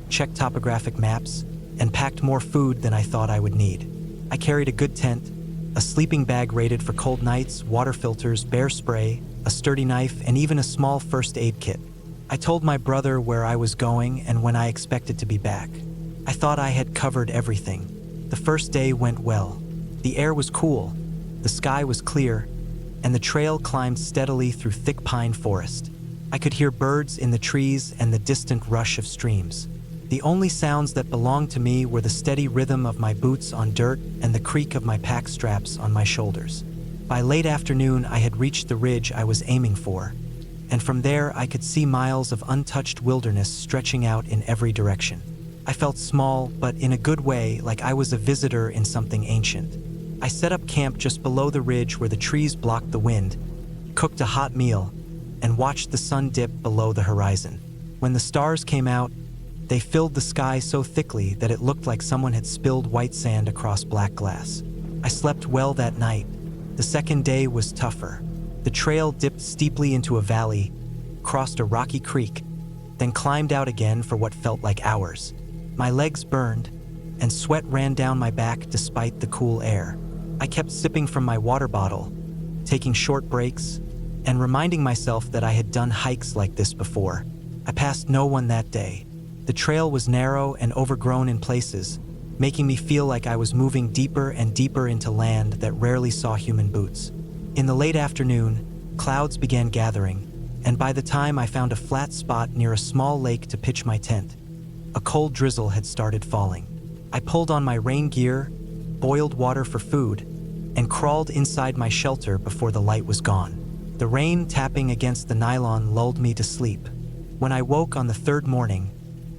checked topographic maps, and packed more food than I thought I would need. I carried a good tent, a sleeping bag rated for cold nights, water filters, bear spray, a sturdy knife, and even a small first aid kit. I told my brother where I was going and when I expected to be back. I thought I had covered everything. The first day went well. The air was cool, the sky was clear, and the trail climbed steadily through thick pine forest. I could hear birds in the trees and the distant rush of streams. The only sounds that belonged to me were the steady rhythm of my boots on dirt and the creak of my pack straps on my shoulders. By late afternoon, I had reached the ridge I was aiming for, and from there I could see miles of untouched wilderness stretching out in every direction. I felt small, but in a good way, like I was a visitor in something ancient. I set up camp just below the ridge where the trees blocked the wind, cooked a hot meal, and watched the sun dip below the horizon. When the stars came out, they filled the sky so thickly that it looked like someone had spilled white sand across black glass. I slept well that night. The second day was tougher. The trail dipped steeply into a valley, crossed a rocky creek, then climbed out again for what felt like hours. My legs burned, and sweat ran down my back despite the cool air. I kept sipping from my water bottle, taking short breaks, and reminding myself that I had done hikes like this before. I passed no one that day. The trail was narrow and overgrown in places, making me feel like I was moving deeper and deeper into land that rarely saw human boots. In the late afternoon, clouds began gathering, and by the time I found a flat spot near a small lake to pitch my tent, a cold drizzle had started falling. I pulled on my rain gear, boiled water for food, and crawled inside my shelter before the light was gone. The rain tapping against the nylon lulled me to sleep. When I woke on the third morning,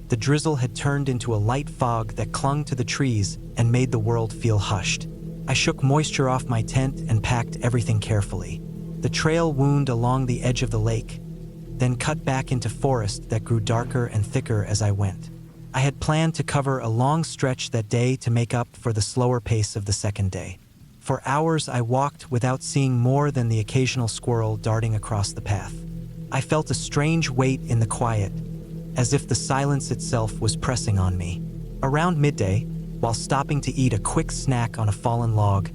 the drizzle had turned into a light fog that clung to the trees and made the world feel hushed. I shook moisture off my tent and packed everything carefully. The trail wound along the edge of the lake, then cut back into forest that grew darker and thicker as I went. I had planned to cover a long stretch that day to make up for the slower pace of the second day. For hours I walked without seeing more than the occasional squirrel darting across the path. I felt a strange weight in the quiet, as if the silence itself was pressing on me. Around midday, while stopping to eat a quick snack on a fallen log,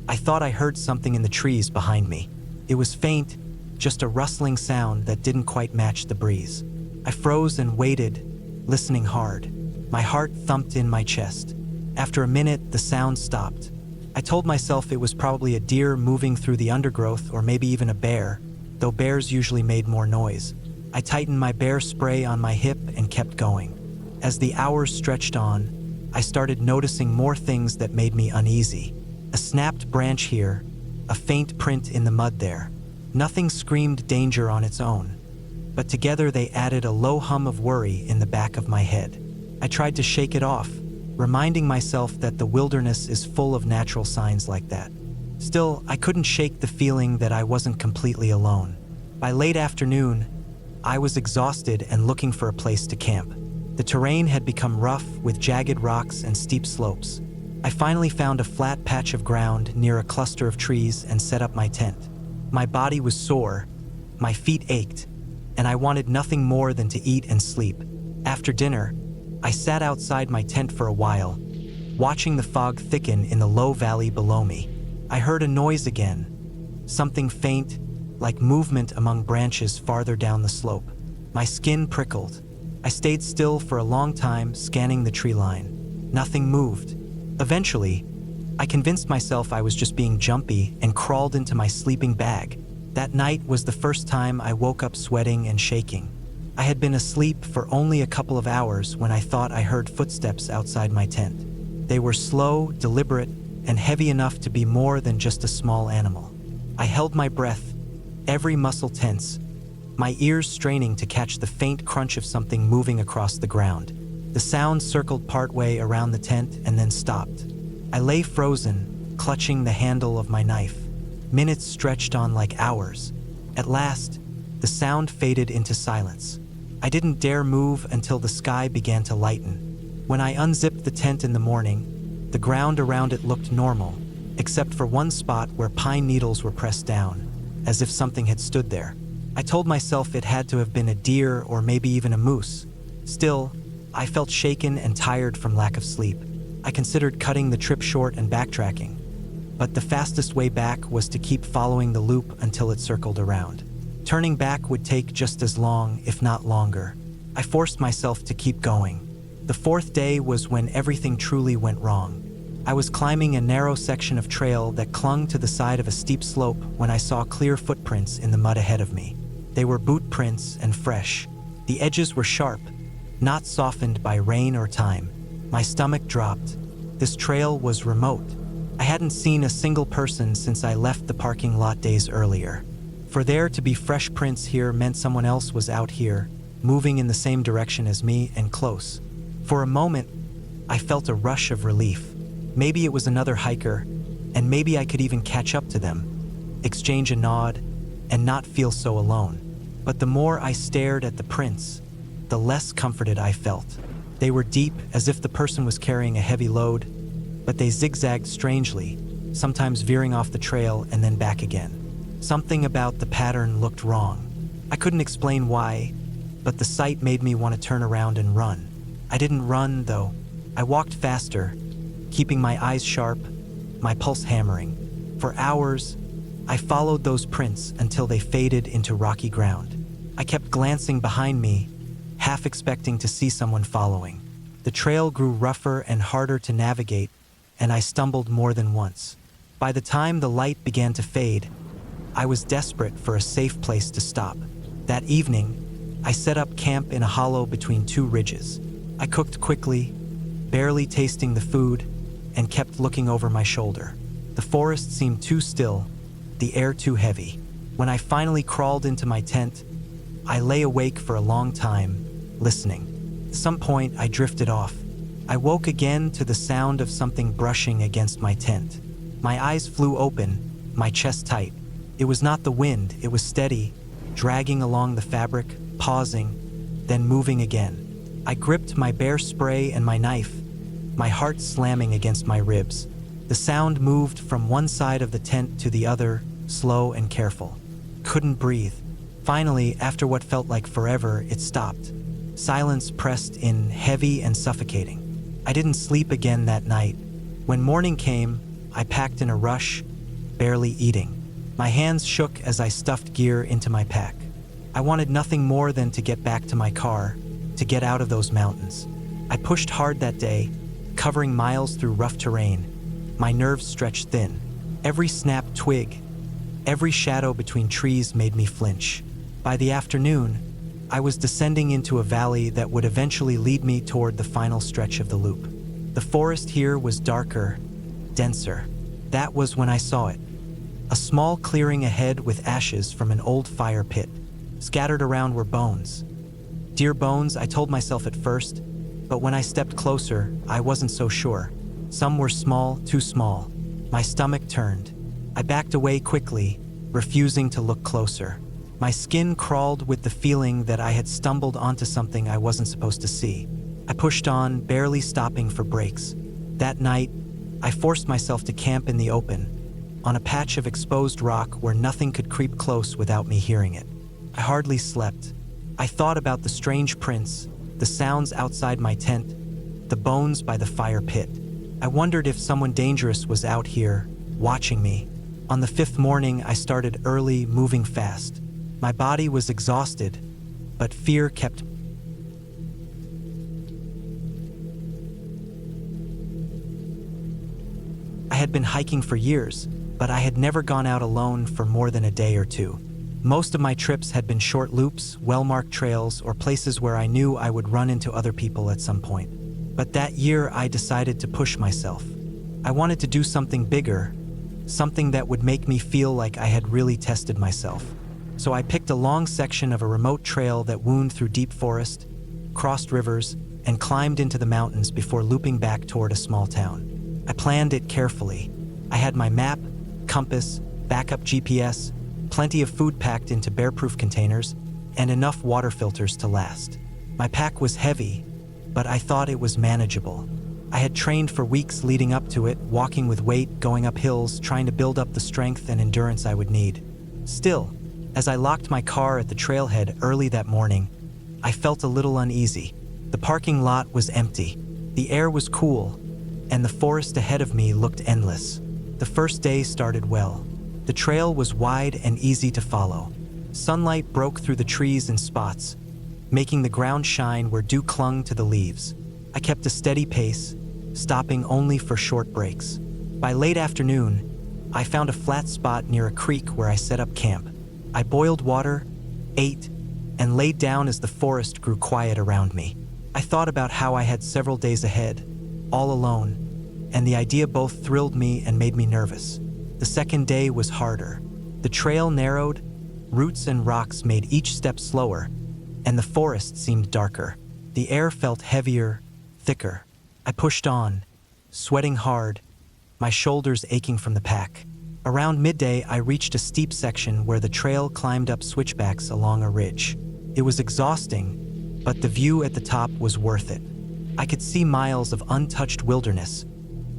I thought I heard something in the trees behind me. It was faint, just a rustling sound that didn't quite match the breeze. I froze and waited, listening hard. My heart thumped in my chest. After a minute, the sound stopped. I told myself it was probably a deer moving through the undergrowth or maybe even a bear, though bears usually made more noise. I tightened my bear spray on my hip and kept going. As the hours stretched on, I started noticing more things that made me uneasy. A snapped branch here, a faint print in the mud there. Nothing screamed danger on its own, but together they added a low hum of worry in the back of my head. I tried to shake it off, reminding myself that the wilderness is full of natural signs like that. Still, I couldn't shake the feeling that I wasn't completely alone. By late afternoon, I was exhausted and looking for a place to camp. The terrain had become rough with jagged rocks and steep slopes. I finally found a flat patch of ground near a cluster of trees and set up my tent. My body was sore, my feet ached, and I wanted nothing more than to eat and sleep. After dinner, I sat outside my tent for a while, watching the fog thicken in the low valley below me. I heard a noise again, something faint, like movement among branches farther down the slope. My skin prickled. I stayed still for a long time, scanning the tree line. Nothing moved. Eventually, I convinced myself I was just being jumpy and crawled into my sleeping bag. That night was the first time I woke up sweating and shaking. I had been asleep for only a couple of hours when I thought I heard footsteps outside my tent. They were slow, deliberate, and heavy enough to be more than just a small animal. I held my breath, every muscle tense, my ears straining to catch the faint crunch of something moving across the ground. The sound circled partway around the tent and then stopped. I lay frozen, clutching the handle of my knife. Minutes stretched on like hours. At last, the sound faded into silence. I didn't dare move until the sky began to lighten. When I unzipped the tent in the morning, the ground around it looked normal, except for one spot where pine needles were pressed down, as if something had stood there. I told myself it had to have been a deer or maybe even a moose. Still, I felt shaken and tired from lack of sleep. I considered cutting the trip short and backtracking, but the fastest way back was to keep following the loop until it circled around. Turning back would take just as long, if not longer. I forced myself to keep going. The fourth day was when everything truly went wrong. I was climbing a narrow section of trail that clung to the side of a steep slope when I saw clear footprints in the mud ahead of me. They were boot prints and fresh. The edges were sharp, not softened by rain or time. My stomach dropped. This trail was remote. I hadn't seen a single person since I left the parking lot days earlier. For there to be fresh prints here meant someone else was out here, moving in the same direction as me and close. For a moment, I felt a rush of relief. Maybe it was another hiker, and maybe I could even catch up to them, exchange a nod, and not feel so alone. But the more I stared at the prints, the less comforted I felt. They were deep, as if the person was carrying a heavy load, but they zigzagged strangely, sometimes veering off the trail and then back again. Something about the pattern looked wrong. I couldn't explain why, but the sight made me want to turn around and run. I didn't run, though. I walked faster, keeping my eyes sharp, my pulse hammering. For hours, I followed those prints until they faded into rocky ground. I kept glancing behind me, half expecting to see someone following. The trail grew rougher and harder to navigate, and I stumbled more than once. By the time the light began to fade, I was desperate for a safe place to stop. That evening, I set up camp in a hollow between two ridges. I cooked quickly, barely tasting the food, and kept looking over my shoulder. The forest seemed too still, the air too heavy. When I finally crawled into my tent, I lay awake for a long time, listening. At some point, I drifted off. I woke again to the sound of something brushing against my tent. My eyes flew open, my chest tight. It was not the wind, it was steady, dragging along the fabric, pausing, then moving again. I gripped my bear spray and my knife, my heart slamming against my ribs. The sound moved from one side of the tent to the other, slow and careful. Couldn't breathe. Finally, after what felt like forever, it stopped. Silence pressed in, heavy and suffocating. I didn't sleep again that night. When morning came, I packed in a rush, barely eating. My hands shook as I stuffed gear into my pack. I wanted nothing more than to get back to my car, to get out of those mountains. I pushed hard that day, covering miles through rough terrain. My nerves stretched thin. Every snapped twig, every shadow between trees made me flinch. By the afternoon, I was descending into a valley that would eventually lead me toward the final stretch of the loop. The forest here was darker, denser. That was when I saw it. A small clearing ahead with ashes from an old fire pit. Scattered around were bones. Deer bones, I told myself at first, but when I stepped closer, I wasn't so sure. Some were small, too small. My stomach turned. I backed away quickly, refusing to look closer. My skin crawled with the feeling that I had stumbled onto something I wasn't supposed to see. I pushed on, barely stopping for breaks. That night, I forced myself to camp in the open, on a patch of exposed rock where nothing could creep close without me hearing it. I hardly slept. I thought about the strange prints, the sounds outside my tent, the bones by the fire pit. I wondered if someone dangerous was out here, watching me. On the fifth morning, I started early, moving fast. My body was exhausted, but fear kept. I had been hiking for years, but I had never gone out alone for more than a day or two. Most of my trips had been short loops, well-marked trails, or places where I knew I would run into other people at some point. But that year, I decided to push myself. I wanted to do something bigger, something that would make me feel like I had really tested myself. So I picked a long section of a remote trail that wound through deep forest, crossed rivers, and climbed into the mountains before looping back toward a small town. I planned it carefully. I had my map, compass, backup GPS, plenty of food packed into bear-proof containers, and enough water filters to last. My pack was heavy, but I thought it was manageable. I had trained for weeks leading up to it, walking with weight, going up hills, trying to build up the strength and endurance I would need. Still, as I locked my car at the trailhead early that morning, I felt a little uneasy. The parking lot was empty. The air was cool, and the forest ahead of me looked endless. The first day started well. The trail was wide and easy to follow. Sunlight broke through the trees in spots, making the ground shine where dew clung to the leaves. I kept a steady pace, stopping only for short breaks. By late afternoon, I found a flat spot near a creek where I set up camp. I boiled water, ate, and laid down as the forest grew quiet around me. I thought about how I had several days ahead, all alone, and the idea both thrilled me and made me nervous. The second day was harder. The trail narrowed, roots and rocks made each step slower, and the forest seemed darker. The air felt heavier, thicker. I pushed on, sweating hard, my shoulders aching from the pack. Around midday, I reached a steep section where the trail climbed up switchbacks along a ridge. It was exhausting, but the view at the top was worth it. I could see miles of untouched wilderness,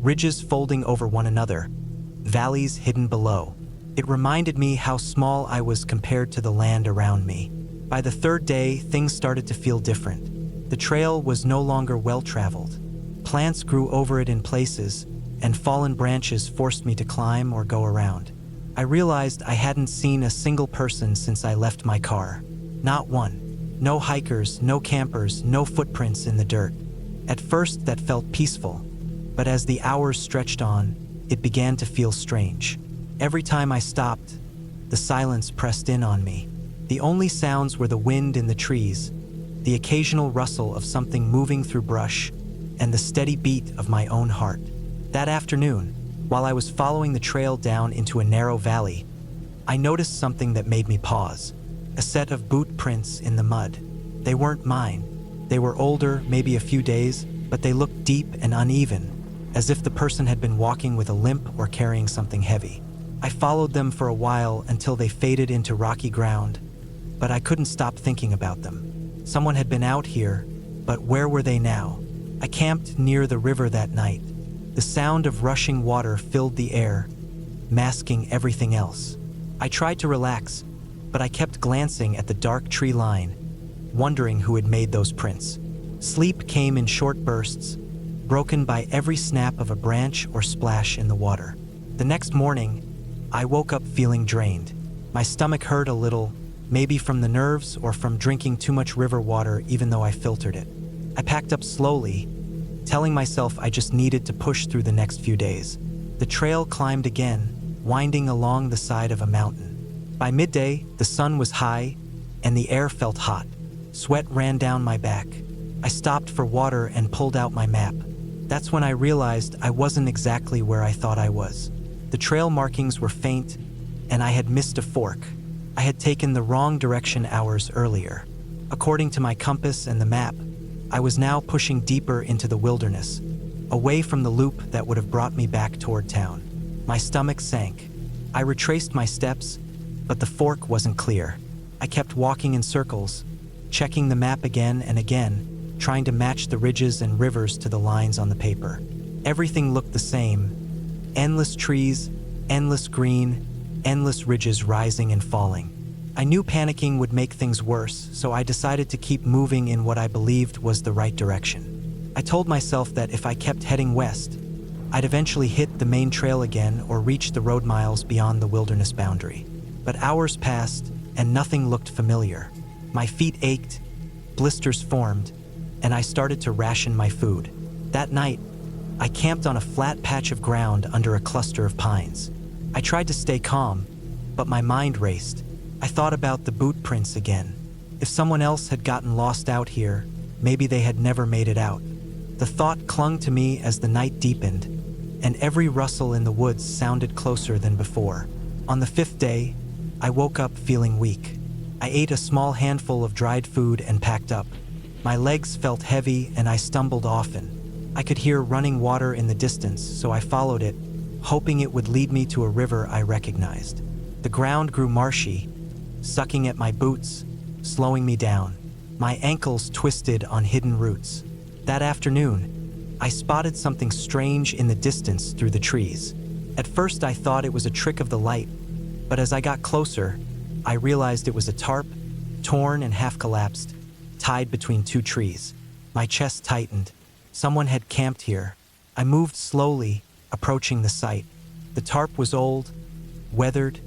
ridges folding over one another, valleys hidden below. It reminded me how small I was compared to the land around me. By the third day, things started to feel different. The trail was no longer well-traveled. Plants grew over it in places, and fallen branches forced me to climb or go around. I realized I hadn't seen a single person since I left my car. Not one. No hikers, no campers, no footprints in the dirt. At first, that felt peaceful, but as the hours stretched on, it began to feel strange. Every time I stopped, the silence pressed in on me. The only sounds were the wind in the trees, the occasional rustle of something moving through brush, and the steady beat of my own heart. That afternoon, while I was following the trail down into a narrow valley, I noticed something that made me pause. A set of boot prints in the mud. They weren't mine. They were older, maybe a few days, but they looked deep and uneven, as if the person had been walking with a limp or carrying something heavy. I followed them for a while until they faded into rocky ground, but I couldn't stop thinking about them. Someone had been out here, but where were they now? I camped near the river that night. The sound of rushing water filled the air, masking everything else. I tried to relax, but I kept glancing at the dark tree line, wondering who had made those prints. Sleep came in short bursts, broken by every snap of a branch or splash in the water. The next morning, I woke up feeling drained. My stomach hurt a little, maybe from the nerves or from drinking too much river water even though I filtered it. I packed up slowly, telling myself I just needed to push through the next few days. The trail climbed again, winding along the side of a mountain. By midday, the sun was high, and the air felt hot. Sweat ran down my back. I stopped for water and pulled out my map. That's when I realized I wasn't exactly where I thought I was. The trail markings were faint, and I had missed a fork. I had taken the wrong direction hours earlier. According to my compass and the map, I was now pushing deeper into the wilderness, away from the loop that would have brought me back toward town. My stomach sank. I retraced my steps, but the fork wasn't clear. I kept walking in circles, checking the map again and again, trying to match the ridges and rivers to the lines on the paper. Everything looked the same. Endless trees, endless green, endless ridges rising and falling. I knew panicking would make things worse, so I decided to keep moving in what I believed was the right direction. I told myself that if I kept heading west, I'd eventually hit the main trail again or reach the road miles beyond the wilderness boundary. But hours passed, and nothing looked familiar. My feet ached, blisters formed, and I started to ration my food. That night, I camped on a flat patch of ground under a cluster of pines. I tried to stay calm, but my mind raced. I thought about the boot prints again. If someone else had gotten lost out here, maybe they had never made it out. The thought clung to me as the night deepened, and every rustle in the woods sounded closer than before. On the fifth day, I woke up feeling weak. I ate a small handful of dried food and packed up. My legs felt heavy and I stumbled often. I could hear running water in the distance, so I followed it, hoping it would lead me to a river I recognized. The ground grew marshy, sucking at my boots, slowing me down. My ankles twisted on hidden roots. That afternoon, I spotted something strange in the distance through the trees. At first I thought it was a trick of the light, but as I got closer, I realized it was a tarp, torn and half collapsed, tied between two trees. My chest tightened. Someone had camped here. I moved slowly, approaching the site. The tarp was old, weathered,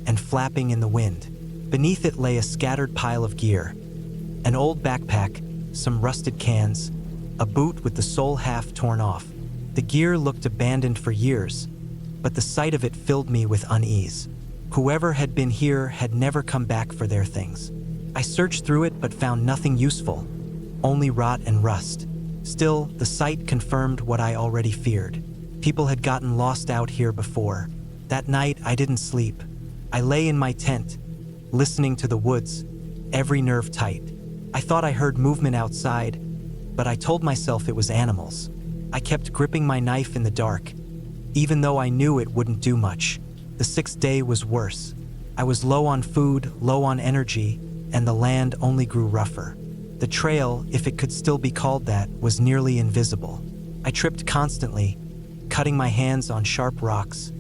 and flapping in the wind. Beneath it lay a scattered pile of gear. An old backpack, some rusted cans, a boot with the sole half torn off. The gear looked abandoned for years, but the sight of it filled me with unease. Whoever had been here had never come back for their things. I searched through it but found nothing useful, only rot and rust. Still, the sight confirmed what I already feared. People had gotten lost out here before. That night, I didn't sleep. I lay in my tent, listening to the woods, every nerve tight. I thought I heard movement outside, but I told myself it was animals. I kept gripping my knife in the dark, even though I knew it wouldn't do much. The sixth day was worse. I was low on food, low on energy, and the land only grew rougher. The trail, if it could still be called that, was nearly invisible. I tripped constantly, cutting my hands on sharp rocks,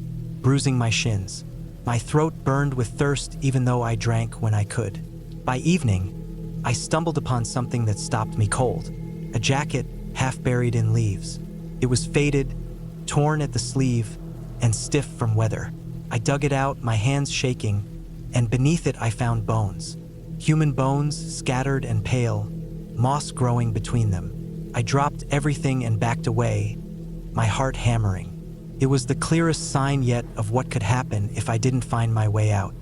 bruising my shins. My throat burned with thirst even though I drank when I could. By evening, I stumbled upon something that stopped me cold. A jacket half buried in leaves. It was faded, torn at the sleeve, and stiff from weather. I dug it out, my hands shaking, and beneath it I found bones. Human bones, scattered and pale, moss growing between them. I dropped everything and backed away, my heart hammering. It was the clearest sign yet of what could happen if I didn't find my way out.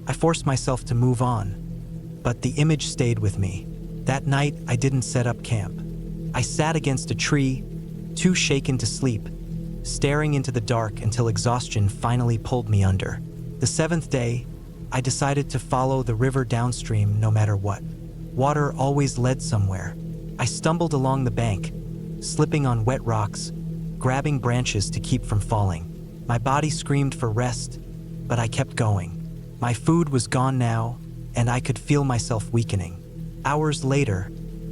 I forced myself to move on, but the image stayed with me. That night, I didn't set up camp. I sat against a tree, too shaken to sleep, staring into the dark until exhaustion finally pulled me under. The seventh day, I decided to follow the river downstream no matter what. Water always led somewhere. I stumbled along the bank, slipping on wet rocks, grabbing branches to keep from falling. My body screamed for rest, but I kept going. My food was gone now, and I could feel myself weakening. Hours later,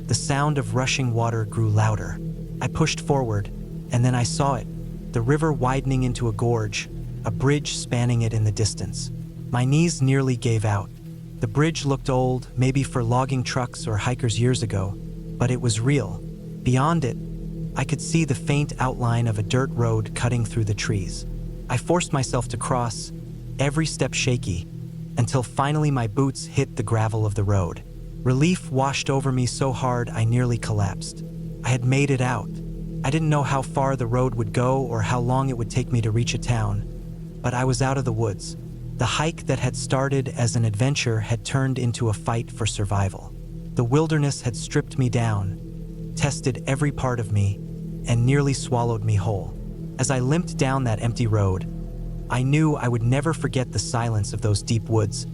the sound of rushing water grew louder. I pushed forward, and then I saw it, the river widening into a gorge, a bridge spanning it in the distance. My knees nearly gave out. The bridge looked old, maybe for logging trucks or hikers years ago, but it was real. Beyond it, I could see the faint outline of a dirt road cutting through the trees. I forced myself to cross, every step shaky, until finally my boots hit the gravel of the road. Relief washed over me so hard I nearly collapsed. I had made it out. I didn't know how far the road would go or how long it would take me to reach a town, but I was out of the woods. The hike that had started as an adventure had turned into a fight for survival. The wilderness had stripped me down, tested every part of me, and nearly swallowed me whole. As I limped down that empty road, I knew I would never forget the silence of those deep woods,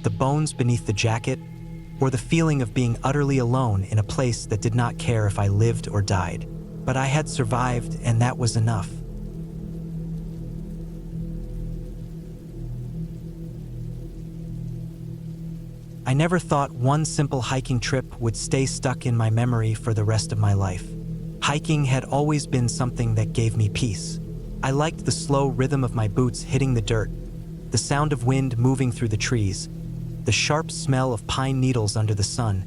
the bones beneath the jacket, or the feeling of being utterly alone in a place that did not care if I lived or died. But I had survived, and that was enough. I never thought one simple hiking trip would stay stuck in my memory for the rest of my life. Hiking had always been something that gave me peace. I liked the slow rhythm of my boots hitting the dirt, the sound of wind moving through the trees, the sharp smell of pine needles under the sun,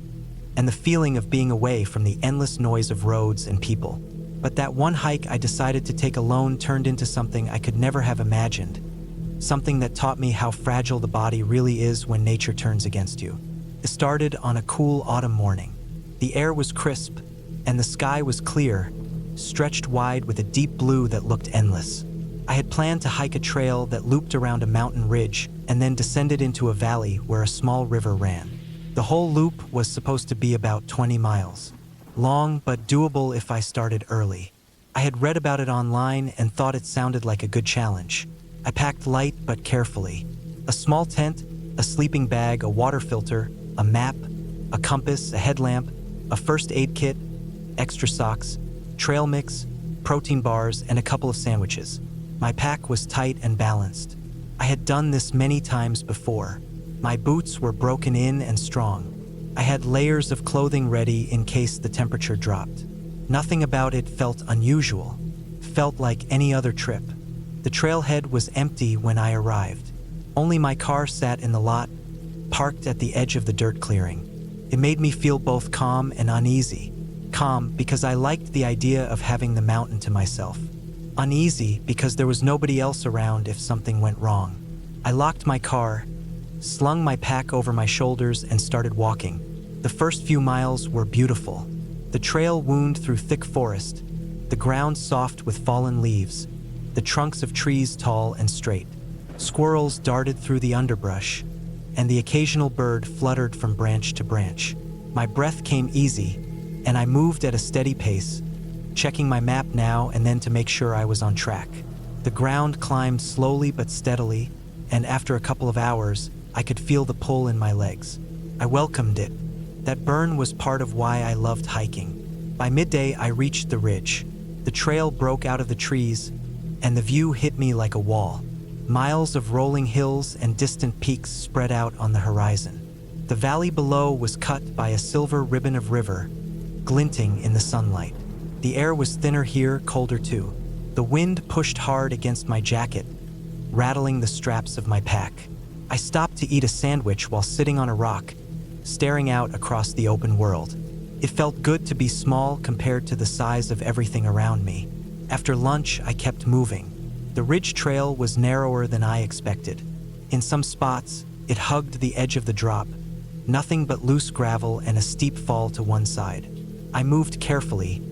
and the feeling of being away from the endless noise of roads and people. But that one hike I decided to take alone turned into something I could never have imagined. Something that taught me how fragile the body really is when nature turns against you. It started on a cool autumn morning. The air was crisp, and the sky was clear, stretched wide with a deep blue that looked endless. I had planned to hike a trail that looped around a mountain ridge and then descended into a valley where a small river ran. The whole loop was supposed to be about 20 miles. Long but doable if I started early. I had read about it online and thought it sounded like a good challenge. I packed light but carefully. A small tent, a sleeping bag, a water filter, a map, a compass, a headlamp, a first aid kit, extra socks, trail mix, protein bars, and a couple of sandwiches. My pack was tight and balanced. I had done this many times before. My boots were broken in and strong. I had layers of clothing ready in case the temperature dropped. Nothing about it felt unusual, felt like any other trip. The trailhead was empty when I arrived. Only my car sat in the lot, parked at the edge of the dirt clearing. It made me feel both calm and uneasy. Calm because I liked the idea of having the mountain to myself. Uneasy because there was nobody else around if something went wrong. I locked my car, slung my pack over my shoulders, and started walking. The first few miles were beautiful. The trail wound through thick forest, the ground soft with fallen leaves, the trunks of trees tall and straight. Squirrels darted through the underbrush, and the occasional bird fluttered from branch to branch. My breath came easy, and I moved at a steady pace, checking my map now and then to make sure I was on track. The ground climbed slowly but steadily, and after a couple of hours, I could feel the pull in my legs. I welcomed it. That burn was part of why I loved hiking. By midday, I reached the ridge. The trail broke out of the trees, and the view hit me like a wall. Miles of rolling hills and distant peaks spread out on the horizon. The valley below was cut by a silver ribbon of river, glinting in the sunlight. The air was thinner here, colder too. The wind pushed hard against my jacket, rattling the straps of my pack. I stopped to eat a sandwich while sitting on a rock, staring out across the open world. It felt good to be small compared to the size of everything around me. After lunch, I kept moving. The ridge trail was narrower than I expected. In some spots, it hugged the edge of the drop, nothing but loose gravel and a steep fall to one side. I moved carefully,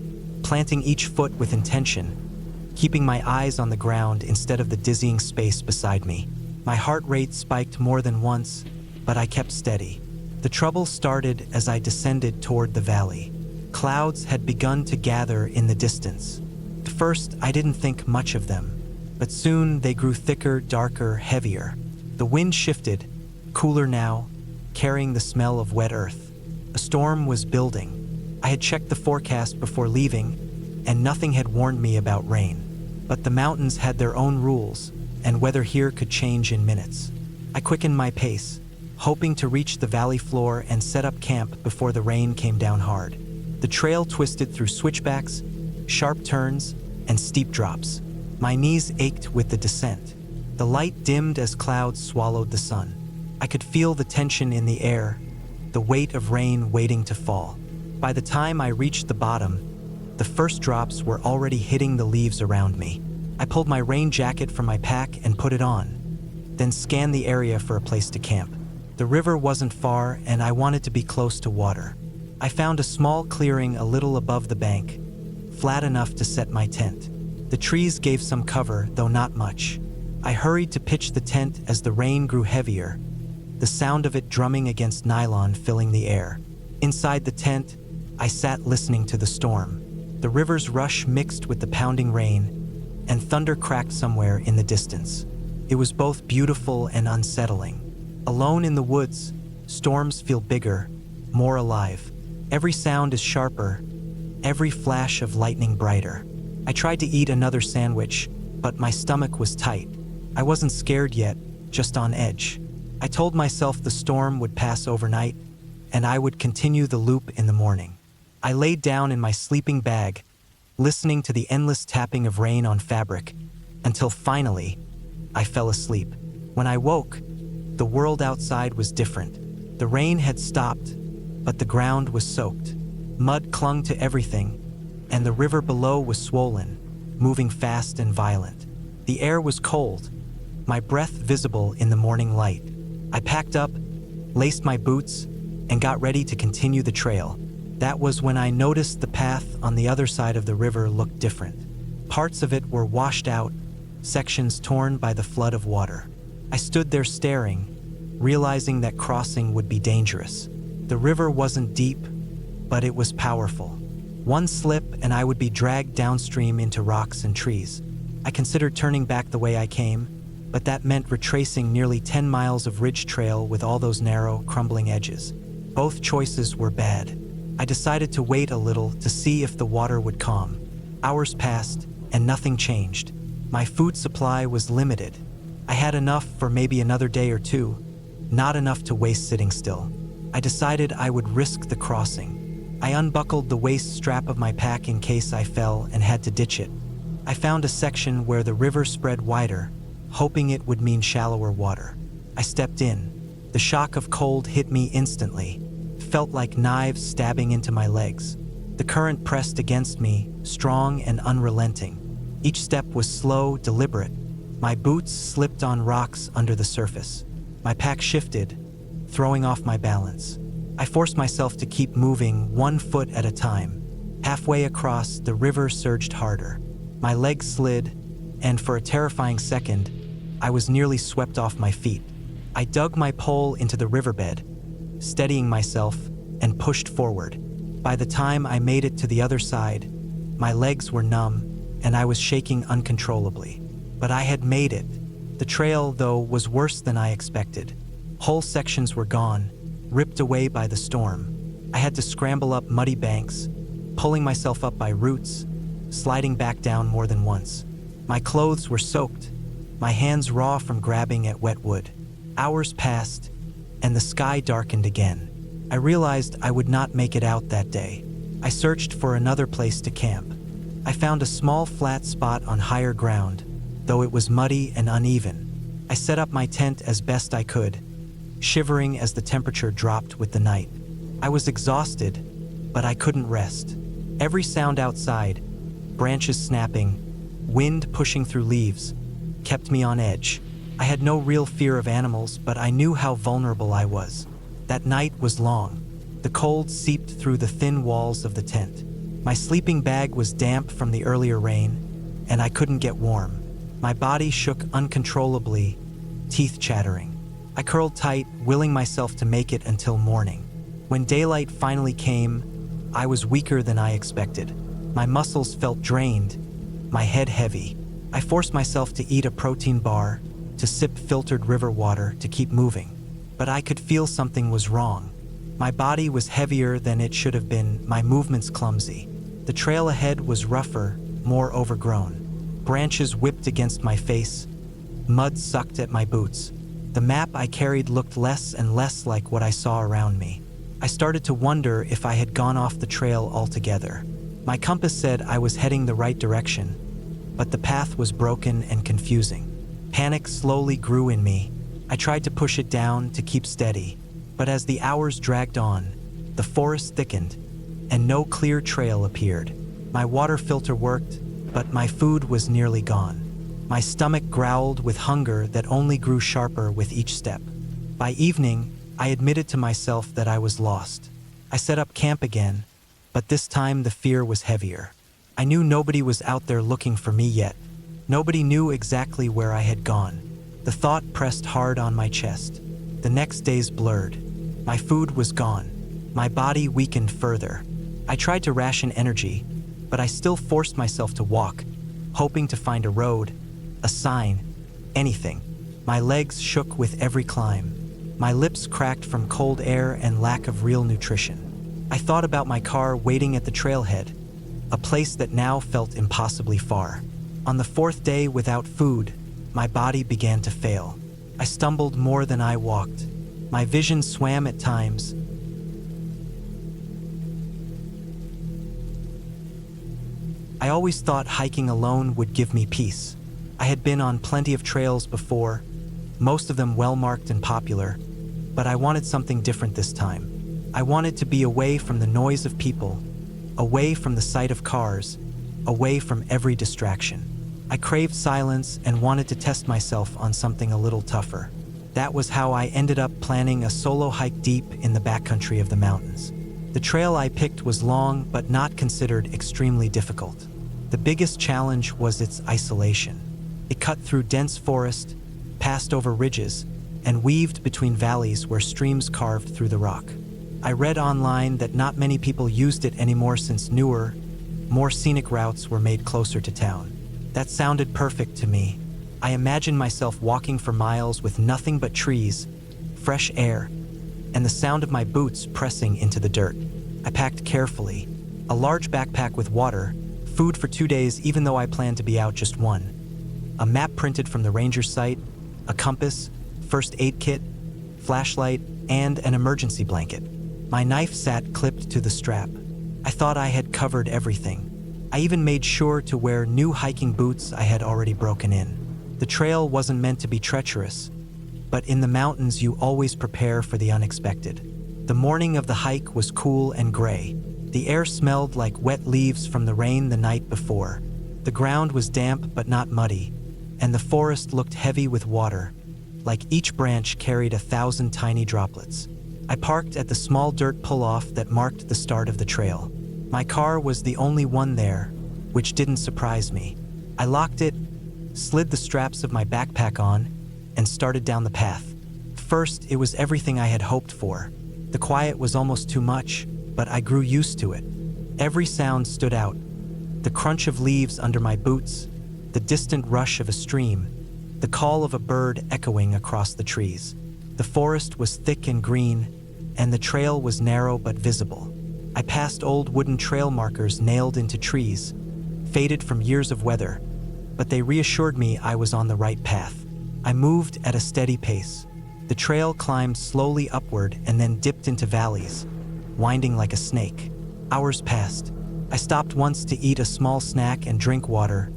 planting each foot with intention, keeping my eyes on the ground instead of the dizzying space beside me. My heart rate spiked more than once, but I kept steady. The trouble started as I descended toward the valley. Clouds had begun to gather in the distance. At first, I didn't think much of them, but soon they grew thicker, darker, heavier. The wind shifted, cooler now, carrying the smell of wet earth. A storm was building. I had checked the forecast before leaving, and nothing had warned me about rain. But the mountains had their own rules, and weather here could change in minutes. I quickened my pace, hoping to reach the valley floor and set up camp before the rain came down hard. The trail twisted through switchbacks, sharp turns, and steep drops. My knees ached with the descent. The light dimmed as clouds swallowed the sun. I could feel the tension in the air, the weight of rain waiting to fall. By the time I reached the bottom, the first drops were already hitting the leaves around me. I pulled my rain jacket from my pack and put it on, then scanned the area for a place to camp. The river wasn't far, and I wanted to be close to water. I found a small clearing a little above the bank, flat enough to set my tent. The trees gave some cover, though not much. I hurried to pitch the tent as the rain grew heavier, the sound of it drumming against nylon filling the air. Inside the tent, I sat listening to the storm. The river's rush mixed with the pounding rain, and thunder cracked somewhere in the distance. It was both beautiful and unsettling. Alone in the woods, storms feel bigger, more alive. Every sound is sharper, every flash of lightning brighter. I tried to eat another sandwich, but my stomach was tight. I wasn't scared yet, just on edge. I told myself the storm would pass overnight, and I would continue the loop in the morning. I laid down in my sleeping bag, listening to the endless tapping of rain on fabric, until finally, I fell asleep. When I woke, the world outside was different. The rain had stopped, but the ground was soaked. Mud clung to everything, and the river below was swollen, moving fast and violent. The air was cold, my breath visible in the morning light. I packed up, laced my boots, and got ready to continue the trail. That was when I noticed the path on the other side of the river looked different. Parts of it were washed out, sections torn by the flood of water. I stood there staring, realizing that crossing would be dangerous. The river wasn't deep, but it was powerful. One slip and I would be dragged downstream into rocks and trees. I considered turning back the way I came, but that meant retracing nearly 10 miles of ridge trail with all those narrow, crumbling edges. Both choices were bad. I decided to wait a little to see if the water would calm. Hours passed, and nothing changed. My food supply was limited. I had enough for maybe another day or two, not enough to waste sitting still. I decided I would risk the crossing. I unbuckled the waist strap of my pack in case I fell and had to ditch it. I found a section where the river spread wider, hoping it would mean shallower water. I stepped in. The shock of cold hit me instantly. Felt like knives stabbing into my legs. The current pressed against me, strong and unrelenting. Each step was slow, deliberate. My boots slipped on rocks under the surface. My pack shifted, throwing off my balance. I forced myself to keep moving 1 foot at a time. Halfway across, the river surged harder. My legs slid, and for a terrifying second, I was nearly swept off my feet. I dug my pole into the riverbed, steadying myself, and pushed forward. By the time I made it to the other side, my legs were numb, and I was shaking uncontrollably. But I had made it. The trail, though, was worse than I expected. Whole sections were gone, ripped away by the storm. I had to scramble up muddy banks, pulling myself up by roots, sliding back down more than once. My clothes were soaked, my hands raw from grabbing at wet wood. Hours passed, and the sky darkened again. I realized I would not make it out that day. I searched for another place to camp. I found a small flat spot on higher ground, though it was muddy and uneven. I set up my tent as best I could, shivering as the temperature dropped with the night. I was exhausted, but I couldn't rest. Every sound outside, branches snapping, wind pushing through leaves, kept me on edge. I had no real fear of animals, but I knew how vulnerable I was. That night was long. The cold seeped through the thin walls of the tent. My sleeping bag was damp from the earlier rain, and I couldn't get warm. My body shook uncontrollably, teeth chattering. I curled tight, willing myself to make it until morning. When daylight finally came, I was weaker than I expected. My muscles felt drained, my head heavy. I forced myself to eat a protein bar, to sip filtered river water to keep moving. But I could feel something was wrong. My body was heavier than it should have been, my movements clumsy. The trail ahead was rougher, more overgrown. Branches whipped against my face, mud sucked at my boots. The map I carried looked less and less like what I saw around me. I started to wonder if I had gone off the trail altogether. My compass said I was heading the right direction, but the path was broken and confusing. Panic slowly grew in me. I tried to push it down to keep steady, but as the hours dragged on, the forest thickened, and no clear trail appeared. My water filter worked, but my food was nearly gone. My stomach growled with hunger that only grew sharper with each step. By evening, I admitted to myself that I was lost. I set up camp again, but this time the fear was heavier. I knew nobody was out there looking for me yet. Nobody knew exactly where I had gone. The thought pressed hard on my chest. The next days blurred. My food was gone. My body weakened further. I tried to ration energy, but I still forced myself to walk, hoping to find a road, a sign, anything. My legs shook with every climb. My lips cracked from cold air and lack of real nutrition. I thought about my car waiting at the trailhead, a place that now felt impossibly far. On the 4th day without food, my body began to fail. I stumbled more than I walked. My vision swam at times. I always thought hiking alone would give me peace. I had been on plenty of trails before, most of them well-marked and popular, but I wanted something different this time. I wanted to be away from the noise of people, away from the sight of cars, away from every distraction. I craved silence and wanted to test myself on something a little tougher. That was how I ended up planning a solo hike deep in the backcountry of the mountains. The trail I picked was long but not considered extremely difficult. The biggest challenge was its isolation. It cut through dense forest, passed over ridges, and weaved between valleys where streams carved through the rock. I read online that not many people used it anymore since newer, more scenic routes were made closer to town. That sounded perfect to me. I imagined myself walking for miles with nothing but trees, fresh air, and the sound of my boots pressing into the dirt. I packed carefully, a large backpack with water, food for 2 days even though I planned to be out just one, a map printed from the ranger site, a compass, first aid kit, flashlight, and an emergency blanket. My knife sat clipped to the strap. I thought I had covered everything. I even made sure to wear new hiking boots I had already broken in. The trail wasn't meant to be treacherous, but in the mountains you always prepare for the unexpected. The morning of the hike was cool and gray. The air smelled like wet leaves from the rain the night before. The ground was damp but not muddy, and the forest looked heavy with water, like each branch carried 1,000 tiny droplets. I parked at the small dirt pull-off that marked the start of the trail. My car was the only one there, which didn't surprise me. I locked it, slid the straps of my backpack on, and started down the path. First, it was everything I had hoped for. The quiet was almost too much, but I grew used to it. Every sound stood out. The crunch of leaves under my boots, the distant rush of a stream, the call of a bird echoing across the trees. The forest was thick and green, and the trail was narrow but visible. I passed old wooden trail markers nailed into trees, faded from years of weather, but they reassured me I was on the right path. I moved at a steady pace. The trail climbed slowly upward and then dipped into valleys, winding like a snake. Hours passed. I stopped once to eat a small snack and drink water,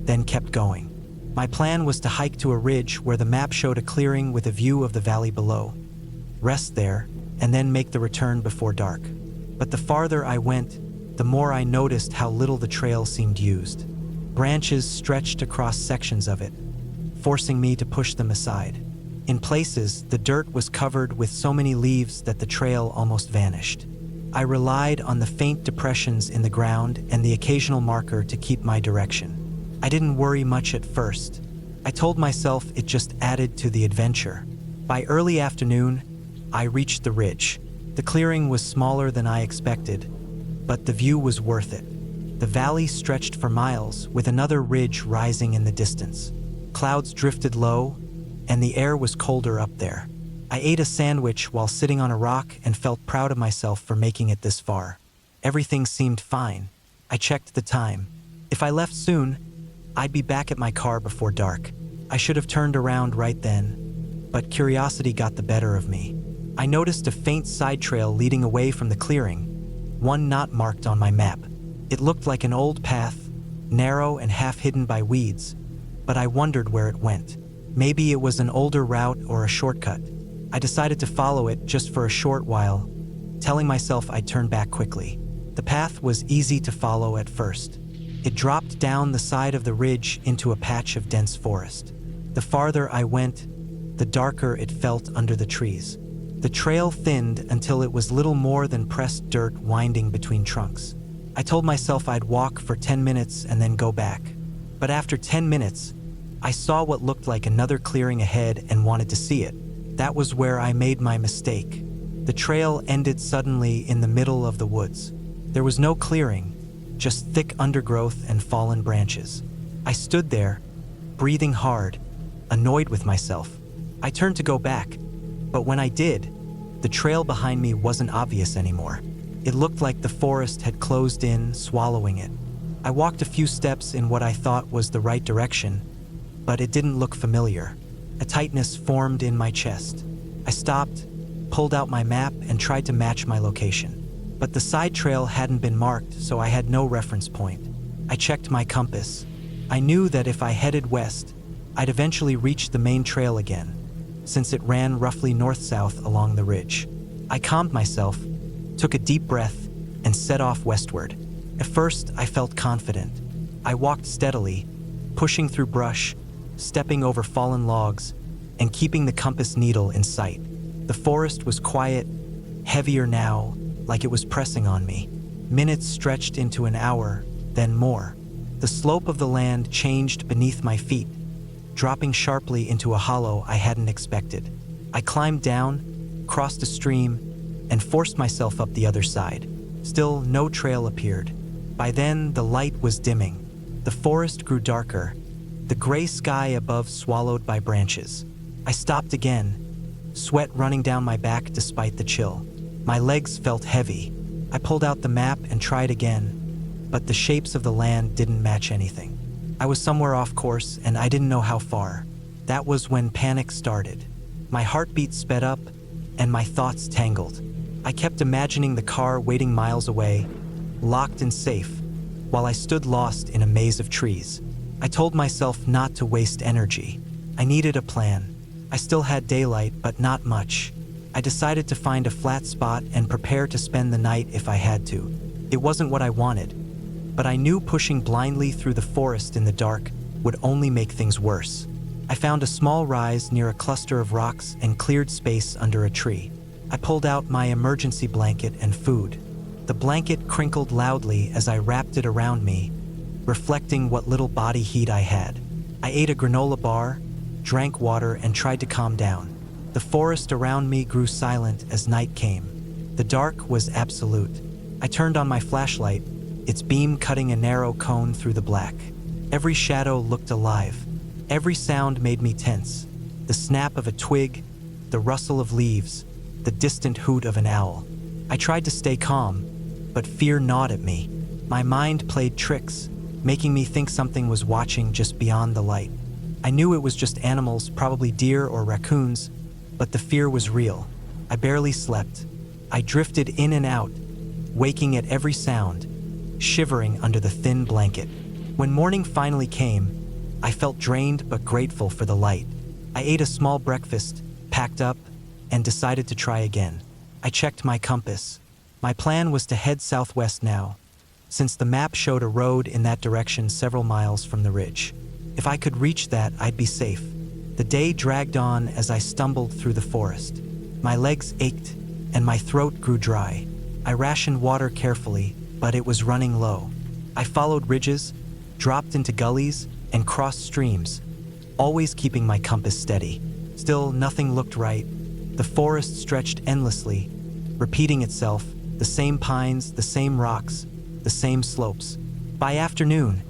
then kept going. My plan was to hike to a ridge where the map showed a clearing with a view of the valley below, rest there, and then make the return before dark. But the farther I went, the more I noticed how little the trail seemed used. Branches stretched across sections of it, forcing me to push them aside. In places, the dirt was covered with so many leaves that the trail almost vanished. I relied on the faint depressions in the ground and the occasional marker to keep my direction. I didn't worry much at first. I told myself it just added to the adventure. By early afternoon, I reached the ridge. The clearing was smaller than I expected, but the view was worth it. The valley stretched for miles, with another ridge rising in the distance. Clouds drifted low, and the air was colder up there. I ate a sandwich while sitting on a rock and felt proud of myself for making it this far. Everything seemed fine. I checked the time. If I left soon, I'd be back at my car before dark. I should have turned around right then, but curiosity got the better of me. I noticed a faint side trail leading away from the clearing, one not marked on my map. It looked like an old path, narrow and half hidden by weeds, but I wondered where it went. Maybe it was an older route or a shortcut. I decided to follow it just for a short while, telling myself I'd turn back quickly. The path was easy to follow at first. It dropped down the side of the ridge into a patch of dense forest. The farther I went, the darker it felt under the trees. The trail thinned until it was little more than pressed dirt winding between trunks. I told myself I'd walk for 10 minutes and then go back. But after 10 minutes, I saw what looked like another clearing ahead and wanted to see it. That was where I made my mistake. The trail ended suddenly in the middle of the woods. There was no clearing, just thick undergrowth and fallen branches. I stood there, breathing hard, annoyed with myself. I turned to go back, but when I did, the trail behind me wasn't obvious anymore. It looked like the forest had closed in, swallowing it. I walked a few steps in what I thought was the right direction, but it didn't look familiar. A tightness formed in my chest. I stopped, pulled out my map, and tried to match my location. But the side trail hadn't been marked, so I had no reference point. I checked my compass. I knew that if I headed west, I'd eventually reach the main trail again, since it ran roughly north-south along the ridge. I calmed myself, took a deep breath, and set off westward. At first, I felt confident. I walked steadily, pushing through brush, stepping over fallen logs, and keeping the compass needle in sight. The forest was quiet, heavier now, like it was pressing on me. Minutes stretched into an hour, then more. The slope of the land changed beneath my feet, dropping sharply into a hollow I hadn't expected. I climbed down, crossed a stream, and forced myself up the other side. Still, no trail appeared. By then, the light was dimming. The forest grew darker, the gray sky above swallowed by branches. I stopped again, sweat running down my back despite the chill. My legs felt heavy. I pulled out the map and tried again, but the shapes of the land didn't match anything. I was somewhere off course, and I didn't know how far. That was when panic started. My heartbeat sped up, and my thoughts tangled. I kept imagining the car waiting miles away, locked and safe, while I stood lost in a maze of trees. I told myself not to waste energy. I needed a plan. I still had daylight, but not much. I decided to find a flat spot and prepare to spend the night if I had to. It wasn't what I wanted, but I knew pushing blindly through the forest in the dark would only make things worse. I found a small rise near a cluster of rocks and cleared space under a tree. I pulled out my emergency blanket and food. The blanket crinkled loudly as I wrapped it around me, reflecting what little body heat I had. I ate a granola bar, drank water, and tried to calm down. The forest around me grew silent as night came. The dark was absolute. I turned on my flashlight, its beam cutting a narrow cone through the black. Every shadow looked alive. Every sound made me tense. The snap of a twig, the rustle of leaves, the distant hoot of an owl. I tried to stay calm, but fear gnawed at me. My mind played tricks, making me think something was watching just beyond the light. I knew it was just animals, probably deer or raccoons, but the fear was real. I barely slept. I drifted in and out, waking at every sound, shivering under the thin blanket. When morning finally came, I felt drained but grateful for the light. I ate a small breakfast, packed up, and decided to try again. I checked my compass. My plan was to head southwest now, since the map showed a road in that direction several miles from the ridge. If I could reach that, I'd be safe. The day dragged on as I stumbled through the forest. My legs ached, and my throat grew dry. I rationed water carefully, but it was running low. I followed ridges, dropped into gullies, and crossed streams, always keeping my compass steady. Still, nothing looked right. The forest stretched endlessly, repeating itself, the same pines, the same rocks, the same slopes. By afternoon,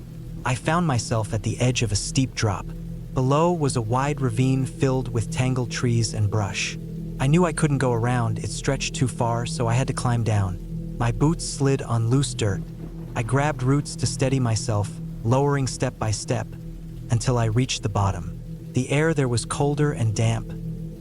I found myself at the edge of a steep drop. Below was a wide ravine filled with tangled trees and brush. I knew I couldn't go around, it stretched too far, so I had to climb down. My boots slid on loose dirt. I grabbed roots to steady myself, lowering step by step, until I reached the bottom. The air there was colder and damp,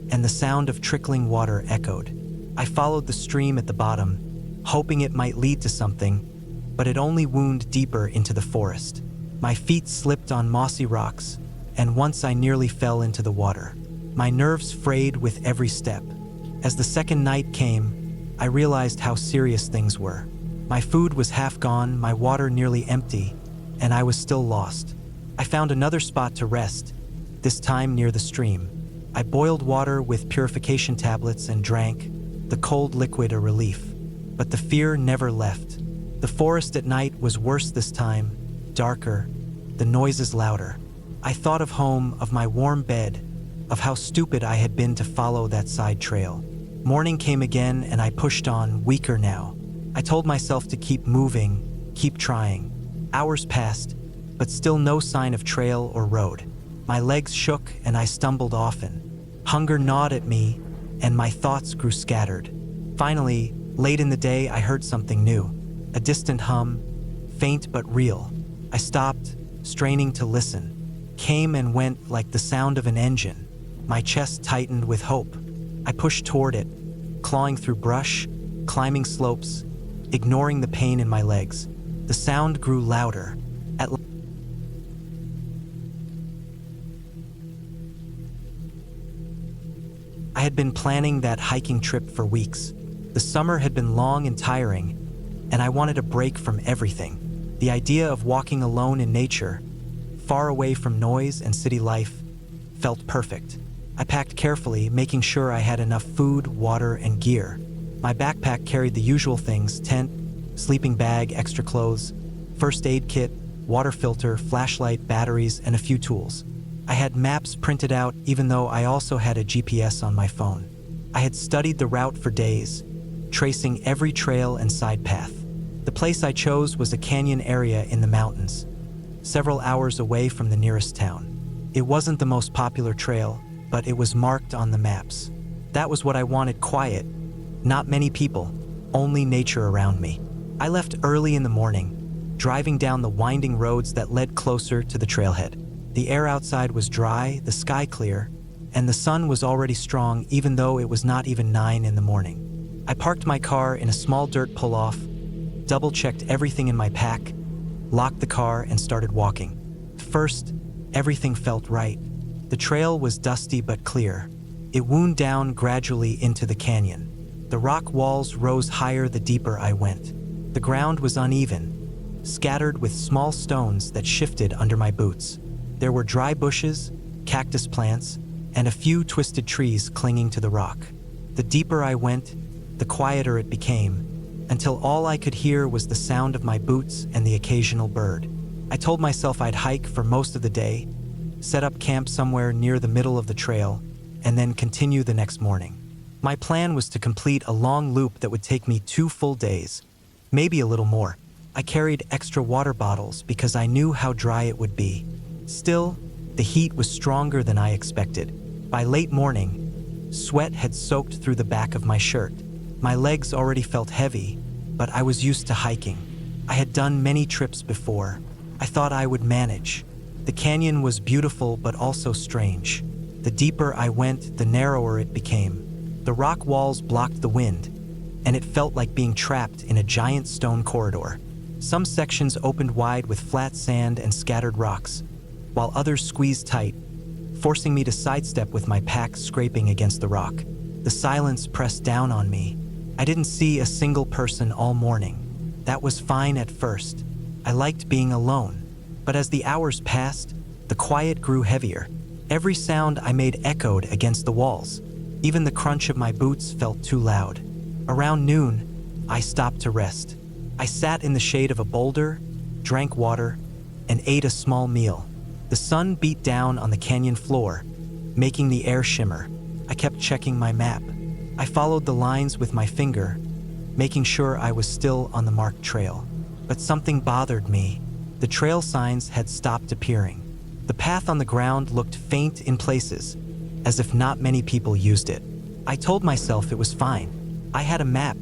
and the sound of trickling water echoed. I followed the stream at the bottom, hoping it might lead to something, but it only wound deeper into the forest. My feet slipped on mossy rocks, and once I nearly fell into the water. My nerves frayed with every step. As the second night came, I realized how serious things were. My food was half gone, my water nearly empty, and I was still lost. I found another spot to rest, this time near the stream. I boiled water with purification tablets and drank, the cold liquid a relief. But the fear never left. The forest at night was worse this time, darker, the noises louder. I thought of home, of my warm bed, of how stupid I had been to follow that side trail. Morning came again and I pushed on, weaker now. I told myself to keep moving, keep trying. Hours passed, but still no sign of trail or road. My legs shook and I stumbled often. Hunger gnawed at me and my thoughts grew scattered. Finally, late in the day, I heard something new. A distant hum, faint but real. I stopped, straining to listen. Came and went like the sound of an engine. My chest tightened with hope. I pushed toward it, clawing through brush, climbing slopes, ignoring the pain in my legs. The sound grew louder. I had been planning that hiking trip for weeks. The summer had been long and tiring, and I wanted a break from everything. The idea of walking alone in nature, far away from noise and city life, felt perfect. I packed carefully, making sure I had enough food, water, and gear. My backpack carried the usual things: tent, sleeping bag, extra clothes, first aid kit, water filter, flashlight, batteries, and a few tools. I had maps printed out, even though I also had a GPS on my phone. I had studied the route for days, tracing every trail and side path. The place I chose was a canyon area in the mountains, several hours away from the nearest town. It wasn't the most popular trail, but it was marked on the maps. That was what I wanted: quiet, not many people, only nature around me. I left early in the morning, driving down the winding roads that led closer to the trailhead. The air outside was dry, the sky clear, and the sun was already strong even though it was not even 9 in the morning. I parked my car in a small dirt pull-off, double-checked everything in my pack, locked the car, and started walking. First, everything felt right. The trail was dusty but clear. It wound down gradually into the canyon. The rock walls rose higher the deeper I went. The ground was uneven, scattered with small stones that shifted under my boots. There were dry bushes, cactus plants, and a few twisted trees clinging to the rock. The deeper I went, the quieter it became, until all I could hear was the sound of my boots and the occasional bird. I told myself I'd hike for most of the day, set up camp somewhere near the middle of the trail, and then continue the next morning. My plan was to complete a long loop that would take me 2 full days, maybe a little more. I carried extra water bottles because I knew how dry it would be. Still, the heat was stronger than I expected. By late morning, sweat had soaked through the back of my shirt. My legs already felt heavy, but I was used to hiking. I had done many trips before. I thought I would manage. The canyon was beautiful but also strange. The deeper I went, the narrower it became. The rock walls blocked the wind, and it felt like being trapped in a giant stone corridor. Some sections opened wide with flat sand and scattered rocks, while others squeezed tight, forcing me to sidestep with my pack scraping against the rock. The silence pressed down on me. I didn't see a single person all morning. That was fine at first. I liked being alone. But as the hours passed, the quiet grew heavier. Every sound I made echoed against the walls. Even the crunch of my boots felt too loud. Around noon, I stopped to rest. I sat in the shade of a boulder, drank water, and ate a small meal. The sun beat down on the canyon floor, making the air shimmer. I kept checking my map. I followed the lines with my finger, making sure I was still on the marked trail. But something bothered me. The trail signs had stopped appearing. The path on the ground looked faint in places, as if not many people used it. I told myself it was fine. I had a map,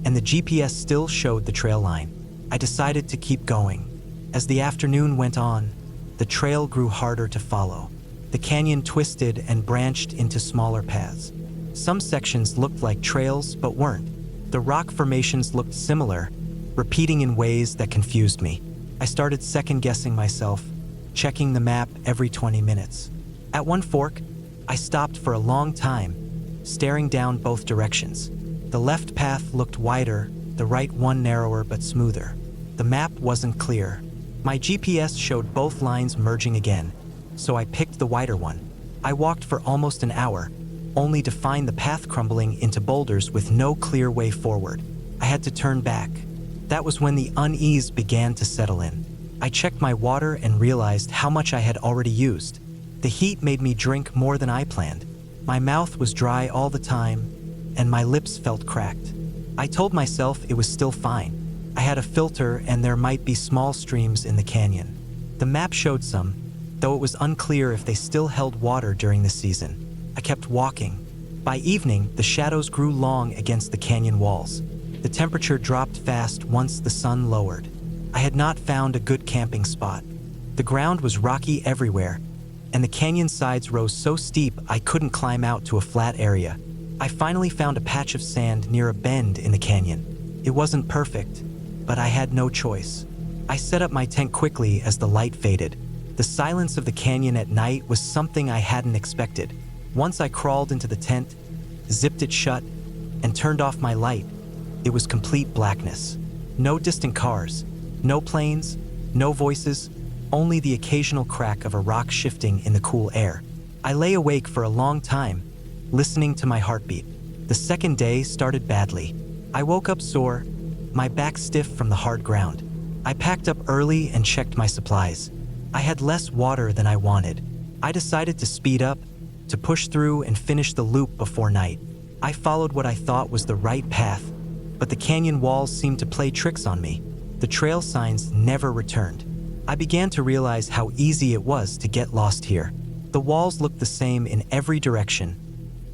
and the GPS still showed the trail line. I decided to keep going. As the afternoon went on, the trail grew harder to follow. The canyon twisted and branched into smaller paths. Some sections looked like trails but weren't. The rock formations looked similar, repeating in ways that confused me. I started second-guessing myself, checking the map every 20 minutes. At one fork, I stopped for a long time, staring down both directions. The left path looked wider, the right one narrower but smoother. The map wasn't clear. My GPS showed both lines merging again, so I picked the wider one. I walked for almost an hour, only to find the path crumbling into boulders with no clear way forward. I had to turn back. That was when the unease began to settle in. I checked my water and realized how much I had already used. The heat made me drink more than I planned. My mouth was dry all the time, and my lips felt cracked. I told myself it was still fine. I had a filter and there might be small streams in the canyon. The map showed some, though it was unclear if they still held water during the season. I kept walking. By evening, the shadows grew long against the canyon walls. The temperature dropped fast once the sun lowered. I had not found a good camping spot. The ground was rocky everywhere, and the canyon sides rose so steep I couldn't climb out to a flat area. I finally found a patch of sand near a bend in the canyon. It wasn't perfect, but I had no choice. I set up my tent quickly as the light faded. The silence of the canyon at night was something I hadn't expected. Once I crawled into the tent, zipped it shut, and turned off my light, it was complete blackness. No distant cars, no planes, no voices, only the occasional crack of a rock shifting in the cool air. I lay awake for a long time, listening to my heartbeat. The second day started badly. I woke up sore, my back stiff from the hard ground. I packed up early and checked my supplies. I had less water than I wanted. I decided to speed up, to push through and finish the loop before night. I followed what I thought was the right path, but the canyon walls seemed to play tricks on me. The trail signs never returned. I began to realize how easy it was to get lost here. The walls looked the same in every direction.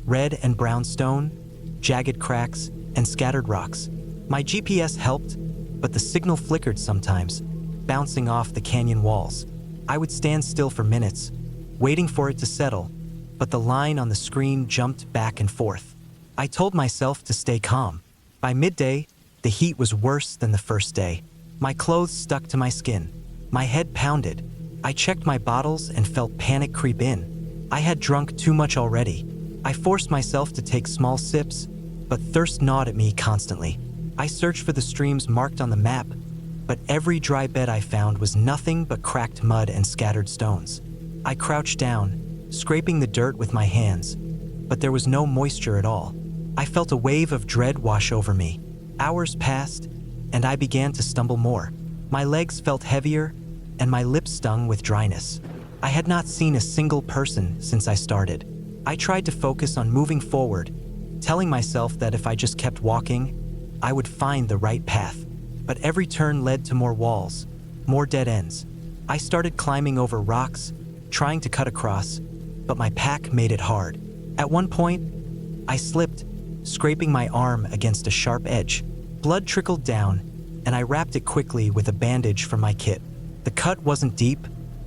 Red and brown stone, jagged cracks, and scattered rocks. My GPS helped, but the signal flickered sometimes, bouncing off the canyon walls. I would stand still for minutes, waiting for it to settle, but the line on the screen jumped back and forth. I told myself to stay calm. By midday, The heat was worse than the first day. My clothes stuck to my skin. My head pounded. I checked my bottles and felt panic creep in. I had drunk too much already. I forced myself to take small sips, but thirst gnawed at me constantly. I searched for the streams marked on the map, but every dry bed I found was nothing but cracked mud and scattered stones. I crouched down, scraping the dirt with my hands, but there was no moisture at all. I felt a wave of dread wash over me. Hours passed, and I began to stumble more. My legs felt heavier, and my lips stung with dryness. I had not seen a single person since I started. I tried to focus on moving forward, telling myself that if I just kept walking, I would find the right path. But every turn led to more walls, more dead ends. I started climbing over rocks, trying to cut across, but my pack made it hard. At one point, I slipped, scraping my arm against a sharp edge. Blood trickled down, and I wrapped it quickly with a bandage from my kit. The cut wasn't deep,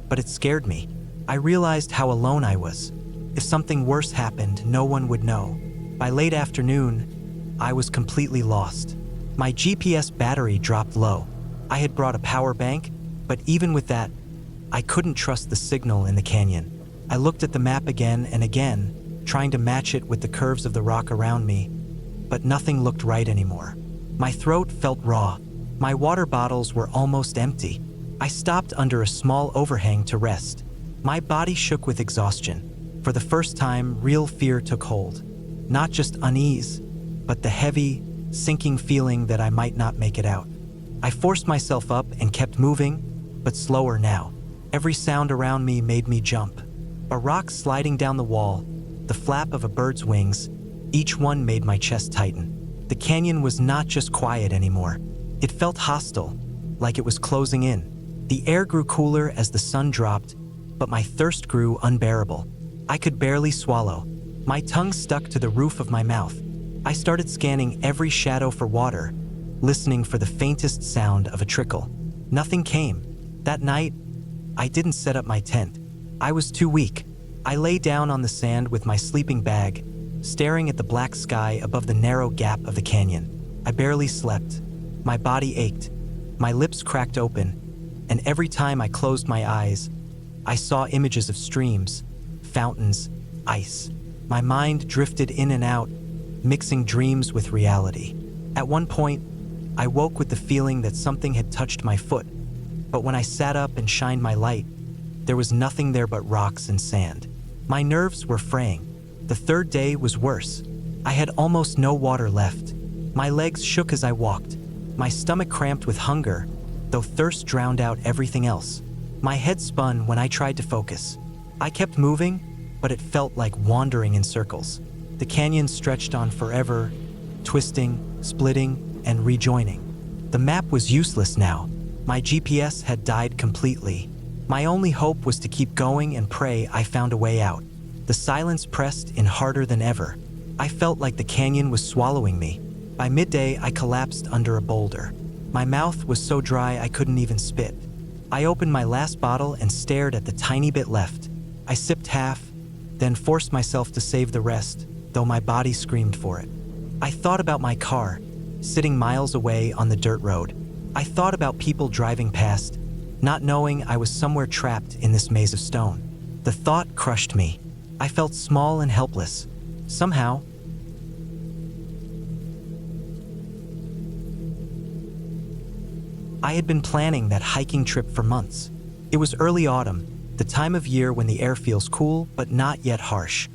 but it scared me. I realized how alone I was. If something worse happened, no one would know. By late afternoon, I was completely lost. My GPS battery dropped low. I had brought a power bank, but even with that, I couldn't trust the signal in the canyon. I looked at the map again and again, trying to match it with the curves of the rock around me, but nothing looked right anymore. My throat felt raw. My water bottles were almost empty. I stopped under a small overhang to rest. My body shook with exhaustion. For the first time, real fear took hold. Not just unease, but the heavy, sinking feeling that I might not make it out. I forced myself up and kept moving, but slower now. Every sound around me made me jump. A rock sliding down the wall, the flap of a bird's wings, each one made my chest tighten. The canyon was not just quiet anymore. It felt hostile, like it was closing in. The air grew cooler as the sun dropped, but my thirst grew unbearable. I could barely swallow. My tongue stuck to the roof of my mouth. I started scanning every shadow for water, listening for the faintest sound of a trickle. Nothing came. That night, I didn't set up my tent. I was too weak. I lay down on the sand with my sleeping bag, staring at the black sky above the narrow gap of the canyon. I barely slept. My body ached. My lips cracked open, and every time I closed my eyes, I saw images of streams, fountains, ice. My mind drifted in and out, mixing dreams with reality. At one point, I woke with the feeling that something had touched my foot, but when I sat up and shined my light, there was nothing there but rocks and sand. My nerves were fraying. The third day was worse. I had almost no water left. My legs shook as I walked. My stomach cramped with hunger, though thirst drowned out everything else. My head spun when I tried to focus. I kept moving, but it felt like wandering in circles. The canyon stretched on forever, twisting, splitting, and rejoining. The map was useless now. My GPS had died completely. My only hope was to keep going and pray I found a way out. The silence pressed in harder than ever. I felt like the canyon was swallowing me. By midday, I collapsed under a boulder. My mouth was so dry I couldn't even spit. I opened my last bottle and stared at the tiny bit left. I sipped half, then forced myself to save the rest, though my body screamed for it. I thought about my car, sitting miles away on the dirt road. I thought about people driving past, not knowing I was somewhere trapped in this maze of stone. The thought crushed me. I felt small and helpless. Somehow, I had been planning that hiking trip for months. It was early autumn, the time of year when the air feels cool but not yet harsh,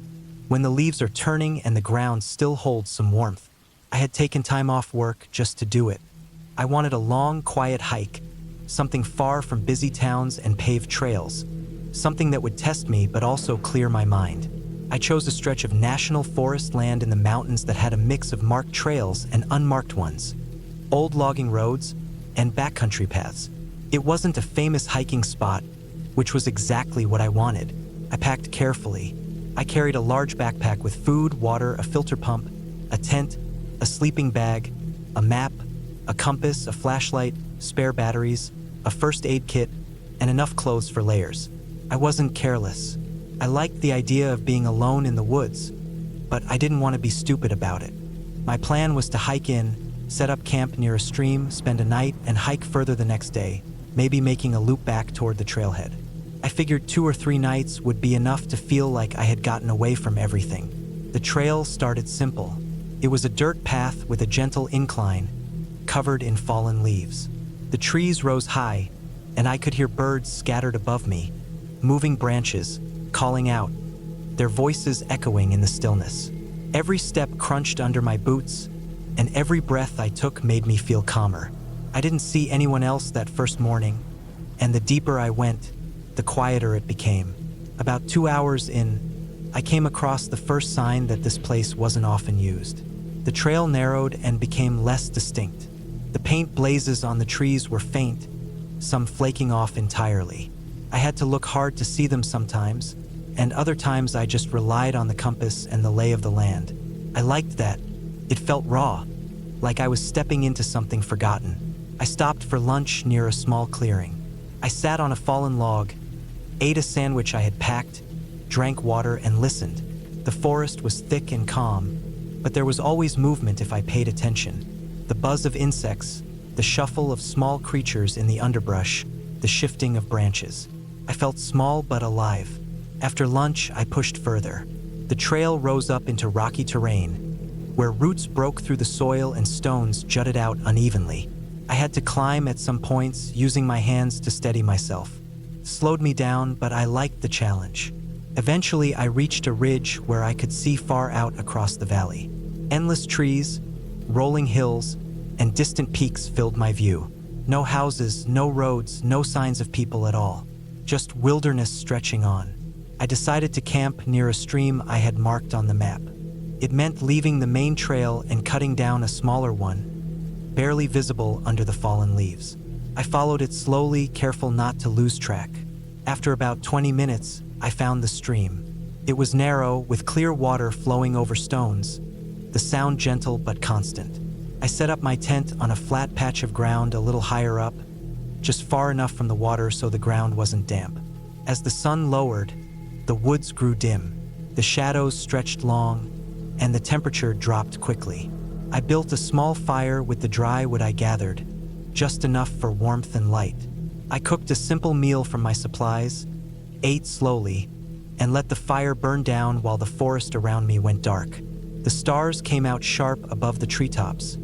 when the leaves are turning and the ground still holds some warmth. I had taken time off work just to do it. I wanted a long, quiet hike, something far from busy towns and paved trails, something that would test me but also clear my mind. I chose a stretch of national forest land in the mountains that had a mix of marked trails and unmarked ones, old logging roads, and backcountry paths. It wasn't a famous hiking spot, which was exactly what I wanted. I packed carefully. I carried a large backpack with food, water, a filter pump, a tent, a sleeping bag, a map, a compass, a flashlight, spare batteries, a first aid kit, and enough clothes for layers. I wasn't careless. I liked the idea of being alone in the woods, but I didn't want to be stupid about it. My plan was to hike in, set up camp near a stream, spend a night, and hike further the next day, maybe making a loop back toward the trailhead. I figured 2 or 3 nights would be enough to feel like I had gotten away from everything. The trail started simple. It was a dirt path with a gentle incline, covered in fallen leaves. The trees rose high, and I could hear birds scattered above me, moving branches, calling out, their voices echoing in the stillness. Every step crunched under my boots, and every breath I took made me feel calmer. I didn't see anyone else that first morning, and the deeper I went, the quieter it became. About 2 hours in, I came across the first sign that this place wasn't often used. The trail narrowed and became less distinct. The paint blazes on the trees were faint, some flaking off entirely. I had to look hard to see them sometimes, and other times I just relied on the compass and the lay of the land. I liked that. It felt raw, like I was stepping into something forgotten. I stopped for lunch near a small clearing. I sat on a fallen log, ate a sandwich I had packed, drank water, and listened. The forest was thick and calm, but there was always movement if I paid attention. The buzz of insects, the shuffle of small creatures in the underbrush, the shifting of branches. I felt small but alive. After lunch, I pushed further. The trail rose up into rocky terrain, where roots broke through the soil and stones jutted out unevenly. I had to climb at some points, using my hands to steady myself. Slowed me down, but I liked the challenge. Eventually, I reached a ridge where I could see far out across the valley. Endless trees, rolling hills, and distant peaks filled my view. No houses, no roads, no signs of people at all. Just wilderness stretching on. I decided to camp near a stream I had marked on the map. It meant leaving the main trail and cutting down a smaller one, barely visible under the fallen leaves. I followed it slowly, careful not to lose track. After about 20 minutes, I found the stream. It was narrow, with clear water flowing over stones, the sound gentle but constant. I set up my tent on a flat patch of ground a little higher up, just far enough from the water so the ground wasn't damp. As the sun lowered, the woods grew dim. The shadows stretched long, and the temperature dropped quickly. I built a small fire with the dry wood I gathered, just enough for warmth and light. I cooked a simple meal from my supplies, ate slowly, and let the fire burn down while the forest around me went dark. The stars came out sharp above the treetops,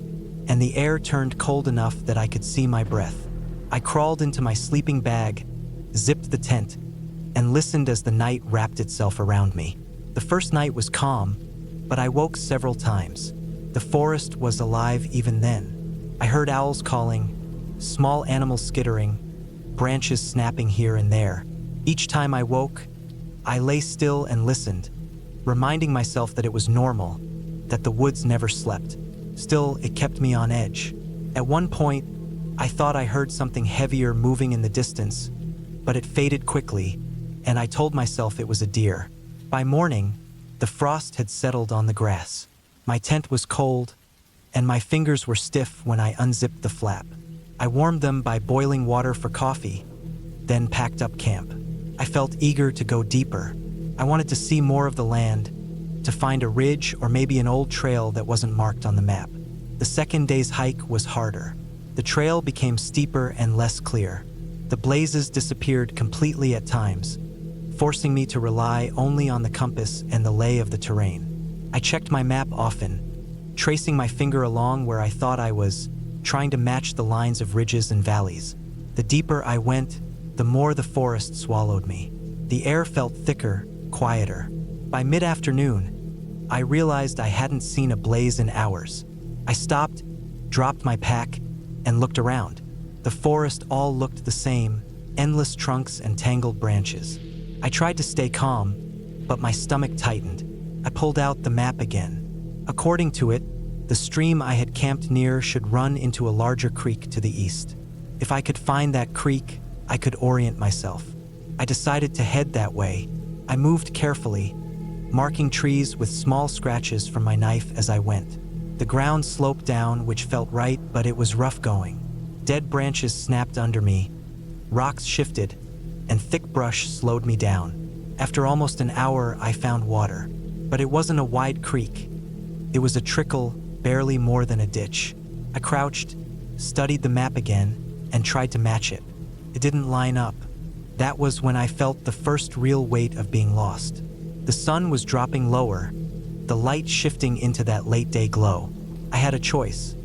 and the air turned cold enough that I could see my breath. I crawled into my sleeping bag, zipped the tent, and listened as the night wrapped itself around me. The first night was calm, but I woke several times. The forest was alive even then. I heard owls calling, small animals skittering, branches snapping here and there. Each time I woke, I lay still and listened, reminding myself that it was normal, that the woods never slept. Still, it kept me on edge. At one point, I thought I heard something heavier moving in the distance, but it faded quickly, and I told myself it was a deer. By morning, the frost had settled on the grass. My tent was cold, and my fingers were stiff when I unzipped the flap. I warmed them by boiling water for coffee, then packed up camp. I felt eager to go deeper. I wanted to see more of the land, to find a ridge or maybe an old trail that wasn't marked on the map. The second day's hike was harder. The trail became steeper and less clear. The blazes disappeared completely at times, forcing me to rely only on the compass and the lay of the terrain. I checked my map often, tracing my finger along where I thought I was, trying to match the lines of ridges and valleys. The deeper I went, the more the forest swallowed me. The air felt thicker, quieter. By mid-afternoon, I realized I hadn't seen a blaze in hours. I stopped, dropped my pack, and looked around. The forest all looked the same, endless trunks and tangled branches. I tried to stay calm, but my stomach tightened. I pulled out the map again. According to it, the stream I had camped near should run into a larger creek to the east. If I could find that creek, I could orient myself. I decided to head that way. I moved carefully, marking trees with small scratches from my knife as I went. The ground sloped down, which felt right, but it was rough going. Dead branches snapped under me, rocks shifted, and thick brush slowed me down. After almost an hour, I found water, but it wasn't a wide creek. It was a trickle, barely more than a ditch. I crouched, studied the map again, and tried to match it. It didn't line up. That was when I felt the first real weight of being lost. The sun was dropping lower, the light shifting into that late-day glow. I had a choice: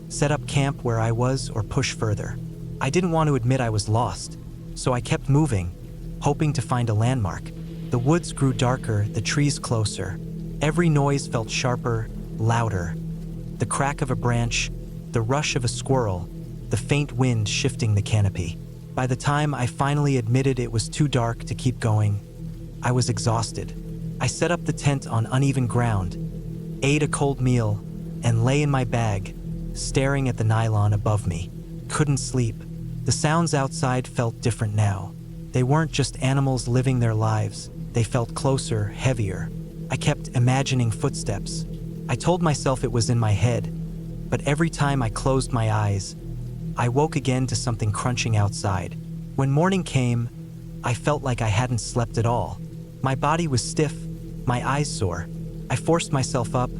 set up camp where I was or push further. I didn't want to admit I was lost, so I kept moving, hoping to find a landmark. The woods grew darker, the trees closer. Every noise felt sharper, louder. The crack of a branch, the rush of a squirrel, the faint wind shifting the canopy. By the time I finally admitted it was too dark to keep going, I was exhausted. I set up the tent on uneven ground, ate a cold meal, and lay in my bag, staring at the nylon above me. Couldn't sleep. The sounds outside felt different now. They weren't just animals living their lives. They felt closer, heavier. I kept imagining footsteps. I told myself it was in my head, but every time I closed my eyes, I woke again to something crunching outside. When morning came, I felt like I hadn't slept at all. My body was stiff, my eyes sore. I forced myself up,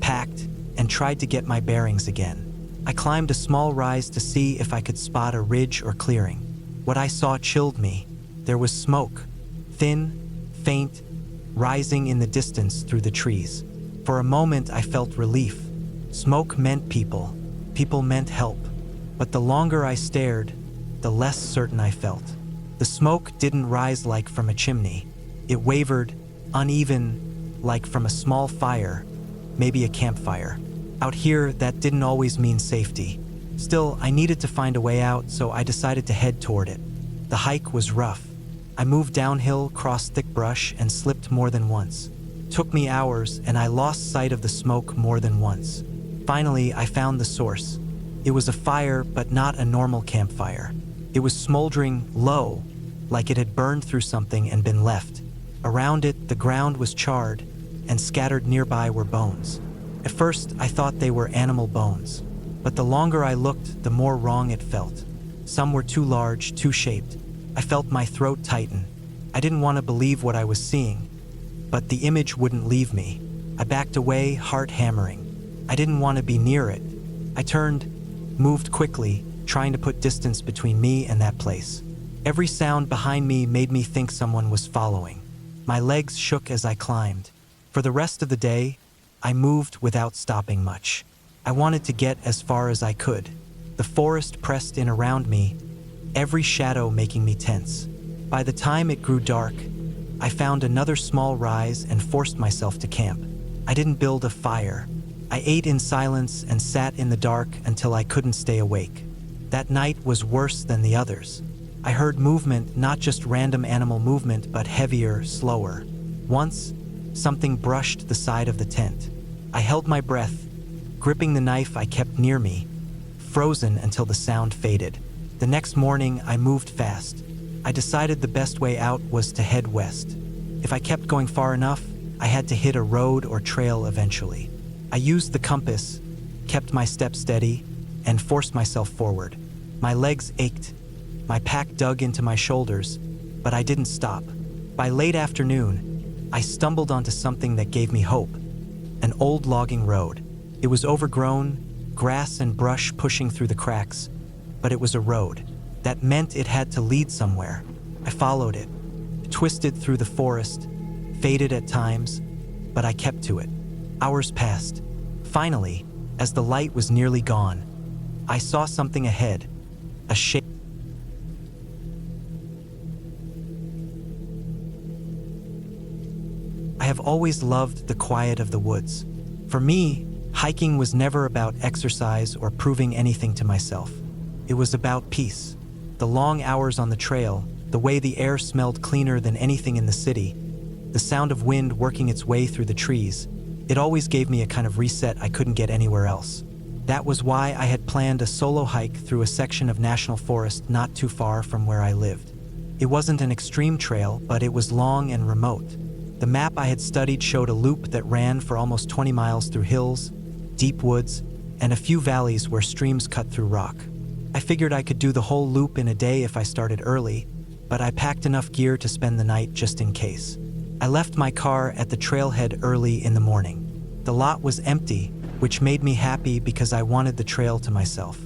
packed, and tried to get my bearings again. I climbed a small rise to see if I could spot a ridge or clearing. What I saw chilled me. There was smoke, thin, faint, rising in the distance through the trees. For a moment, I felt relief. Smoke meant people. People meant help. But the longer I stared, the less certain I felt. The smoke didn't rise like from a chimney. It wavered, uneven, like from a small fire, maybe a campfire. Out here, that didn't always mean safety. Still, I needed to find a way out, so I decided to head toward it. The hike was rough. I moved downhill, crossed thick brush, and slipped more than once. It took me hours, and I lost sight of the smoke more than once. Finally, I found the source. It was a fire, but not a normal campfire. It was smoldering low, like it had burned through something and been left. Around it, the ground was charred, and scattered nearby were bones. At first, I thought they were animal bones, but the longer I looked, the more wrong it felt. Some were too large, too shaped. I felt my throat tighten. I didn't want to believe what I was seeing, but the image wouldn't leave me. I backed away, heart hammering. I didn't want to be near it. I turned, moved quickly, trying to put distance between me and that place. Every sound behind me made me think someone was following. My legs shook as I climbed. For the rest of the day, I moved without stopping much. I wanted to get as far as I could. The forest pressed in around me, every shadow making me tense. By the time it grew dark, I found another small rise and forced myself to camp. I didn't build a fire. I ate in silence and sat in the dark until I couldn't stay awake. That night was worse than the others. I heard movement, not just random animal movement, but heavier, slower. Once, something brushed the side of the tent. I held my breath, gripping the knife I kept near me, frozen until the sound faded. The next morning, I moved fast. I decided the best way out was to head west. If I kept going far enough, I had to hit a road or trail eventually. I used the compass, kept my steps steady, and forced myself forward. My legs ached. My pack dug into my shoulders, but I didn't stop. By late afternoon, I stumbled onto something that gave me hope. An old logging road. It was overgrown, grass and brush pushing through the cracks, but it was a road. That meant it had to lead somewhere. I followed it, twisted through the forest, faded at times, but I kept to it. Hours passed. Finally, as the light was nearly gone, I saw something ahead, a shape. I have always loved the quiet of the woods. For me, hiking was never about exercise or proving anything to myself. It was about peace. The long hours on the trail, the way the air smelled cleaner than anything in the city, the sound of wind working its way through the trees, it always gave me a kind of reset I couldn't get anywhere else. That was why I had planned a solo hike through a section of national forest not too far from where I lived. It wasn't an extreme trail, but it was long and remote. The map I had studied showed a loop that ran for almost 20 miles through hills, deep woods, and a few valleys where streams cut through rock. I figured I could do the whole loop in a day if I started early, but I packed enough gear to spend the night just in case. I left my car at the trailhead early in the morning. The lot was empty, which made me happy because I wanted the trail to myself.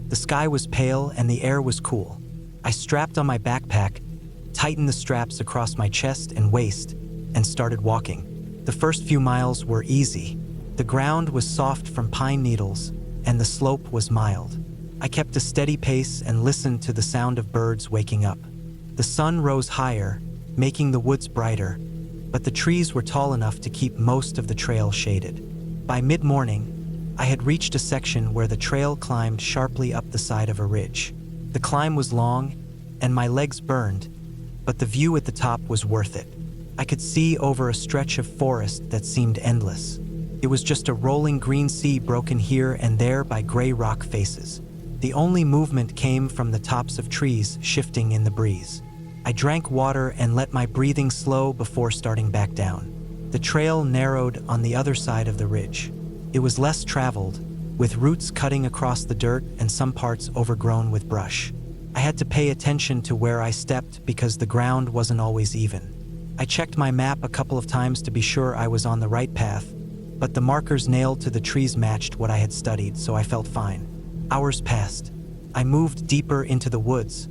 The sky was pale and the air was cool. I strapped on my backpack, tightened the straps across my chest and waist, and started walking. The first few miles were easy. The ground was soft from pine needles, and the slope was mild. I kept a steady pace and listened to the sound of birds waking up. The sun rose higher, making the woods brighter, but the trees were tall enough to keep most of the trail shaded. By mid-morning, I had reached a section where the trail climbed sharply up the side of a ridge. The climb was long, and my legs burned, but the view at the top was worth it. I could see over a stretch of forest that seemed endless. It was just a rolling green sea broken here and there by gray rock faces. The only movement came from the tops of trees shifting in the breeze. I drank water and let my breathing slow before starting back down. The trail narrowed on the other side of the ridge. It was less traveled, with roots cutting across the dirt and some parts overgrown with brush. I had to pay attention to where I stepped because the ground wasn't always even. I checked my map a couple of times to be sure I was on the right path, but the markers nailed to the trees matched what I had studied, so I felt fine. Hours passed. I moved deeper into the woods,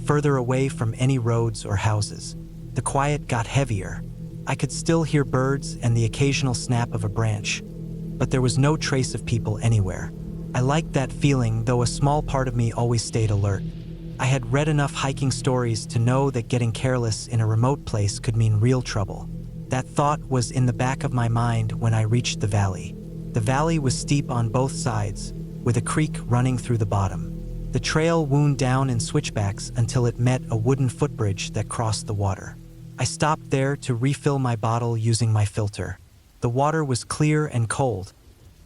further away from any roads or houses. The quiet got heavier. I could still hear birds and the occasional snap of a branch, but there was no trace of people anywhere. I liked that feeling, though a small part of me always stayed alert. I had read enough hiking stories to know that getting careless in a remote place could mean real trouble. That thought was in the back of my mind when I reached the valley. The valley was steep on both sides, with a creek running through the bottom. The trail wound down in switchbacks until it met a wooden footbridge that crossed the water. I stopped there to refill my bottle using my filter. The water was clear and cold,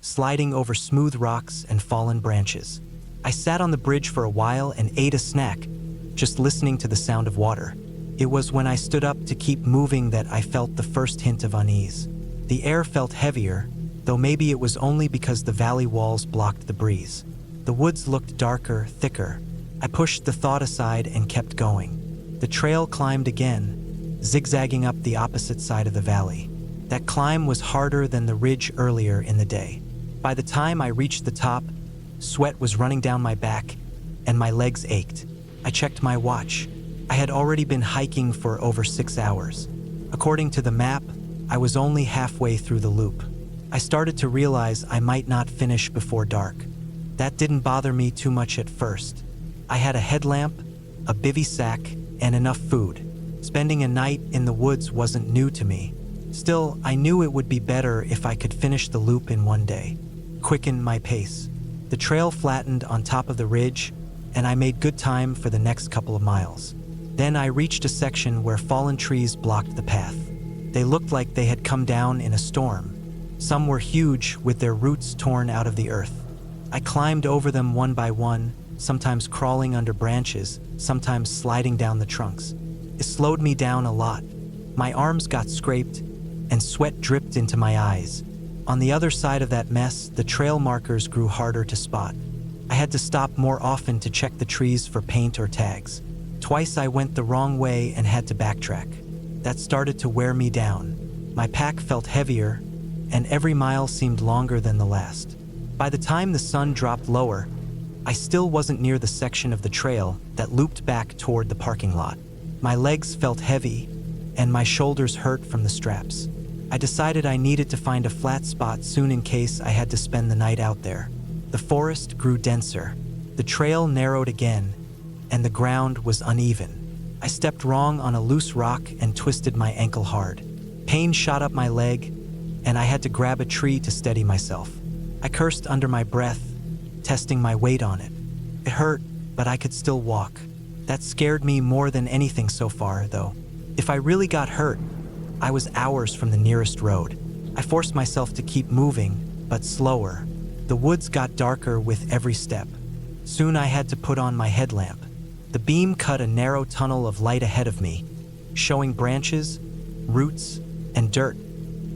sliding over smooth rocks and fallen branches. I sat on the bridge for a while and ate a snack, just listening to the sound of water. It was when I stood up to keep moving that I felt the first hint of unease. The air felt heavier, though maybe it was only because the valley walls blocked the breeze. The woods looked darker, thicker. I pushed the thought aside and kept going. The trail climbed again, zigzagging up the opposite side of the valley. That climb was harder than the ridge earlier in the day. By the time I reached the top, sweat was running down my back, and my legs ached. I checked my watch. I had already been hiking for over 6 hours. According to the map, I was only halfway through the loop. I started to realize I might not finish before dark. That didn't bother me too much at first. I had a headlamp, a bivy sack, and enough food. Spending a night in the woods wasn't new to me. Still, I knew it would be better if I could finish the loop in one day. Quicken my pace. The trail flattened on top of the ridge, and I made good time for the next couple of miles. Then I reached a section where fallen trees blocked the path. They looked like they had come down in a storm. Some were huge, with their roots torn out of the earth. I climbed over them one by one, sometimes crawling under branches, sometimes sliding down the trunks. It slowed me down a lot. My arms got scraped, and sweat dripped into my eyes. On the other side of that mess, the trail markers grew harder to spot. I had to stop more often to check the trees for paint or tags. Twice I went the wrong way and had to backtrack. That started to wear me down. My pack felt heavier, and every mile seemed longer than the last. By the time the sun dropped lower, I still wasn't near the section of the trail that looped back toward the parking lot. My legs felt heavy, and my shoulders hurt from the straps. I decided I needed to find a flat spot soon in case I had to spend the night out there. The forest grew denser. The trail narrowed again, and the ground was uneven. I stepped wrong on a loose rock and twisted my ankle hard. Pain shot up my leg, and I had to grab a tree to steady myself. I cursed under my breath, testing my weight on it. It hurt, but I could still walk. That scared me more than anything so far, though. If I really got hurt, I was hours from the nearest road. I forced myself to keep moving, but slower. The woods got darker with every step. Soon I had to put on my headlamp. The beam cut a narrow tunnel of light ahead of me, showing branches, roots, and dirt,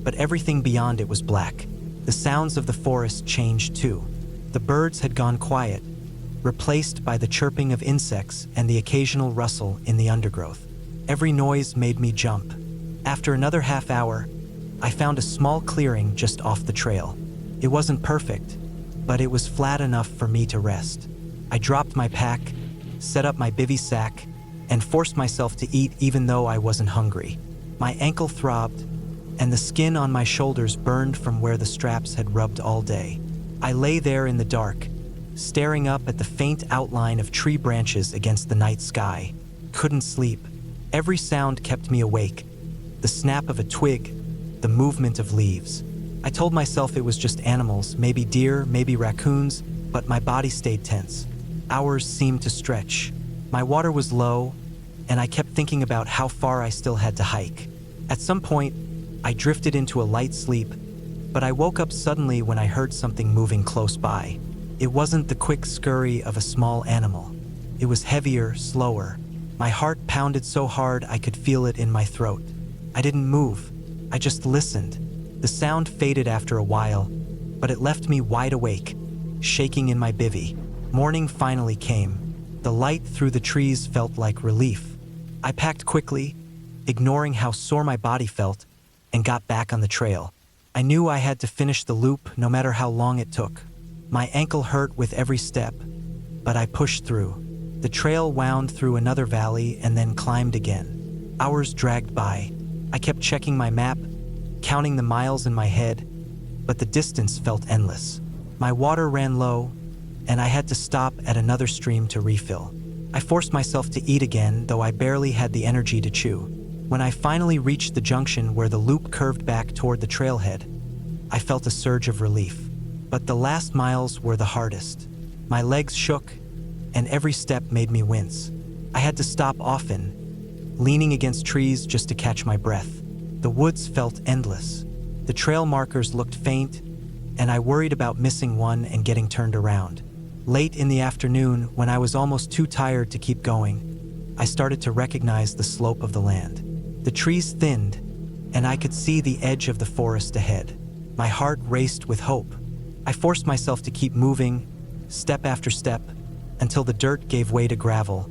but everything beyond it was black. The sounds of the forest changed too. The birds had gone quiet, replaced by the chirping of insects and the occasional rustle in the undergrowth. Every noise made me jump. After another half hour, I found a small clearing just off the trail. It wasn't perfect, but it was flat enough for me to rest. I dropped my pack, set up my bivy sack, and forced myself to eat even though I wasn't hungry. My ankle throbbed, and the skin on my shoulders burned from where the straps had rubbed all day. I lay there in the dark, staring up at the faint outline of tree branches against the night sky. Couldn't sleep. Every sound kept me awake. The snap of a twig, the movement of leaves. I told myself it was just animals, maybe deer, maybe raccoons, but my body stayed tense. Hours seemed to stretch. My water was low, and I kept thinking about how far I still had to hike. At some point, I drifted into a light sleep, but I woke up suddenly when I heard something moving close by. It wasn't the quick scurry of a small animal. It was heavier, slower. My heart pounded so hard I could feel it in my throat. I didn't move. I just listened. The sound faded after a while, but it left me wide awake, shaking in my bivy. Morning finally came. The light through the trees felt like relief. I packed quickly, ignoring how sore my body felt, and got back on the trail. I knew I had to finish the loop no matter how long it took. My ankle hurt with every step, but I pushed through. The trail wound through another valley and then climbed again. Hours dragged by. I kept checking my map, counting the miles in my head, but the distance felt endless. My water ran low, and I had to stop at another stream to refill. I forced myself to eat again, though I barely had the energy to chew. When I finally reached the junction where the loop curved back toward the trailhead, I felt a surge of relief. But the last miles were the hardest. My legs shook, and every step made me wince. I had to stop often, leaning against trees just to catch my breath. The woods felt endless. The trail markers looked faint, and I worried about missing one and getting turned around. Late in the afternoon, when I was almost too tired to keep going, I started to recognize the slope of the land. The trees thinned, and I could see the edge of the forest ahead. My heart raced with hope. I forced myself to keep moving, step after step, until the dirt gave way to gravel,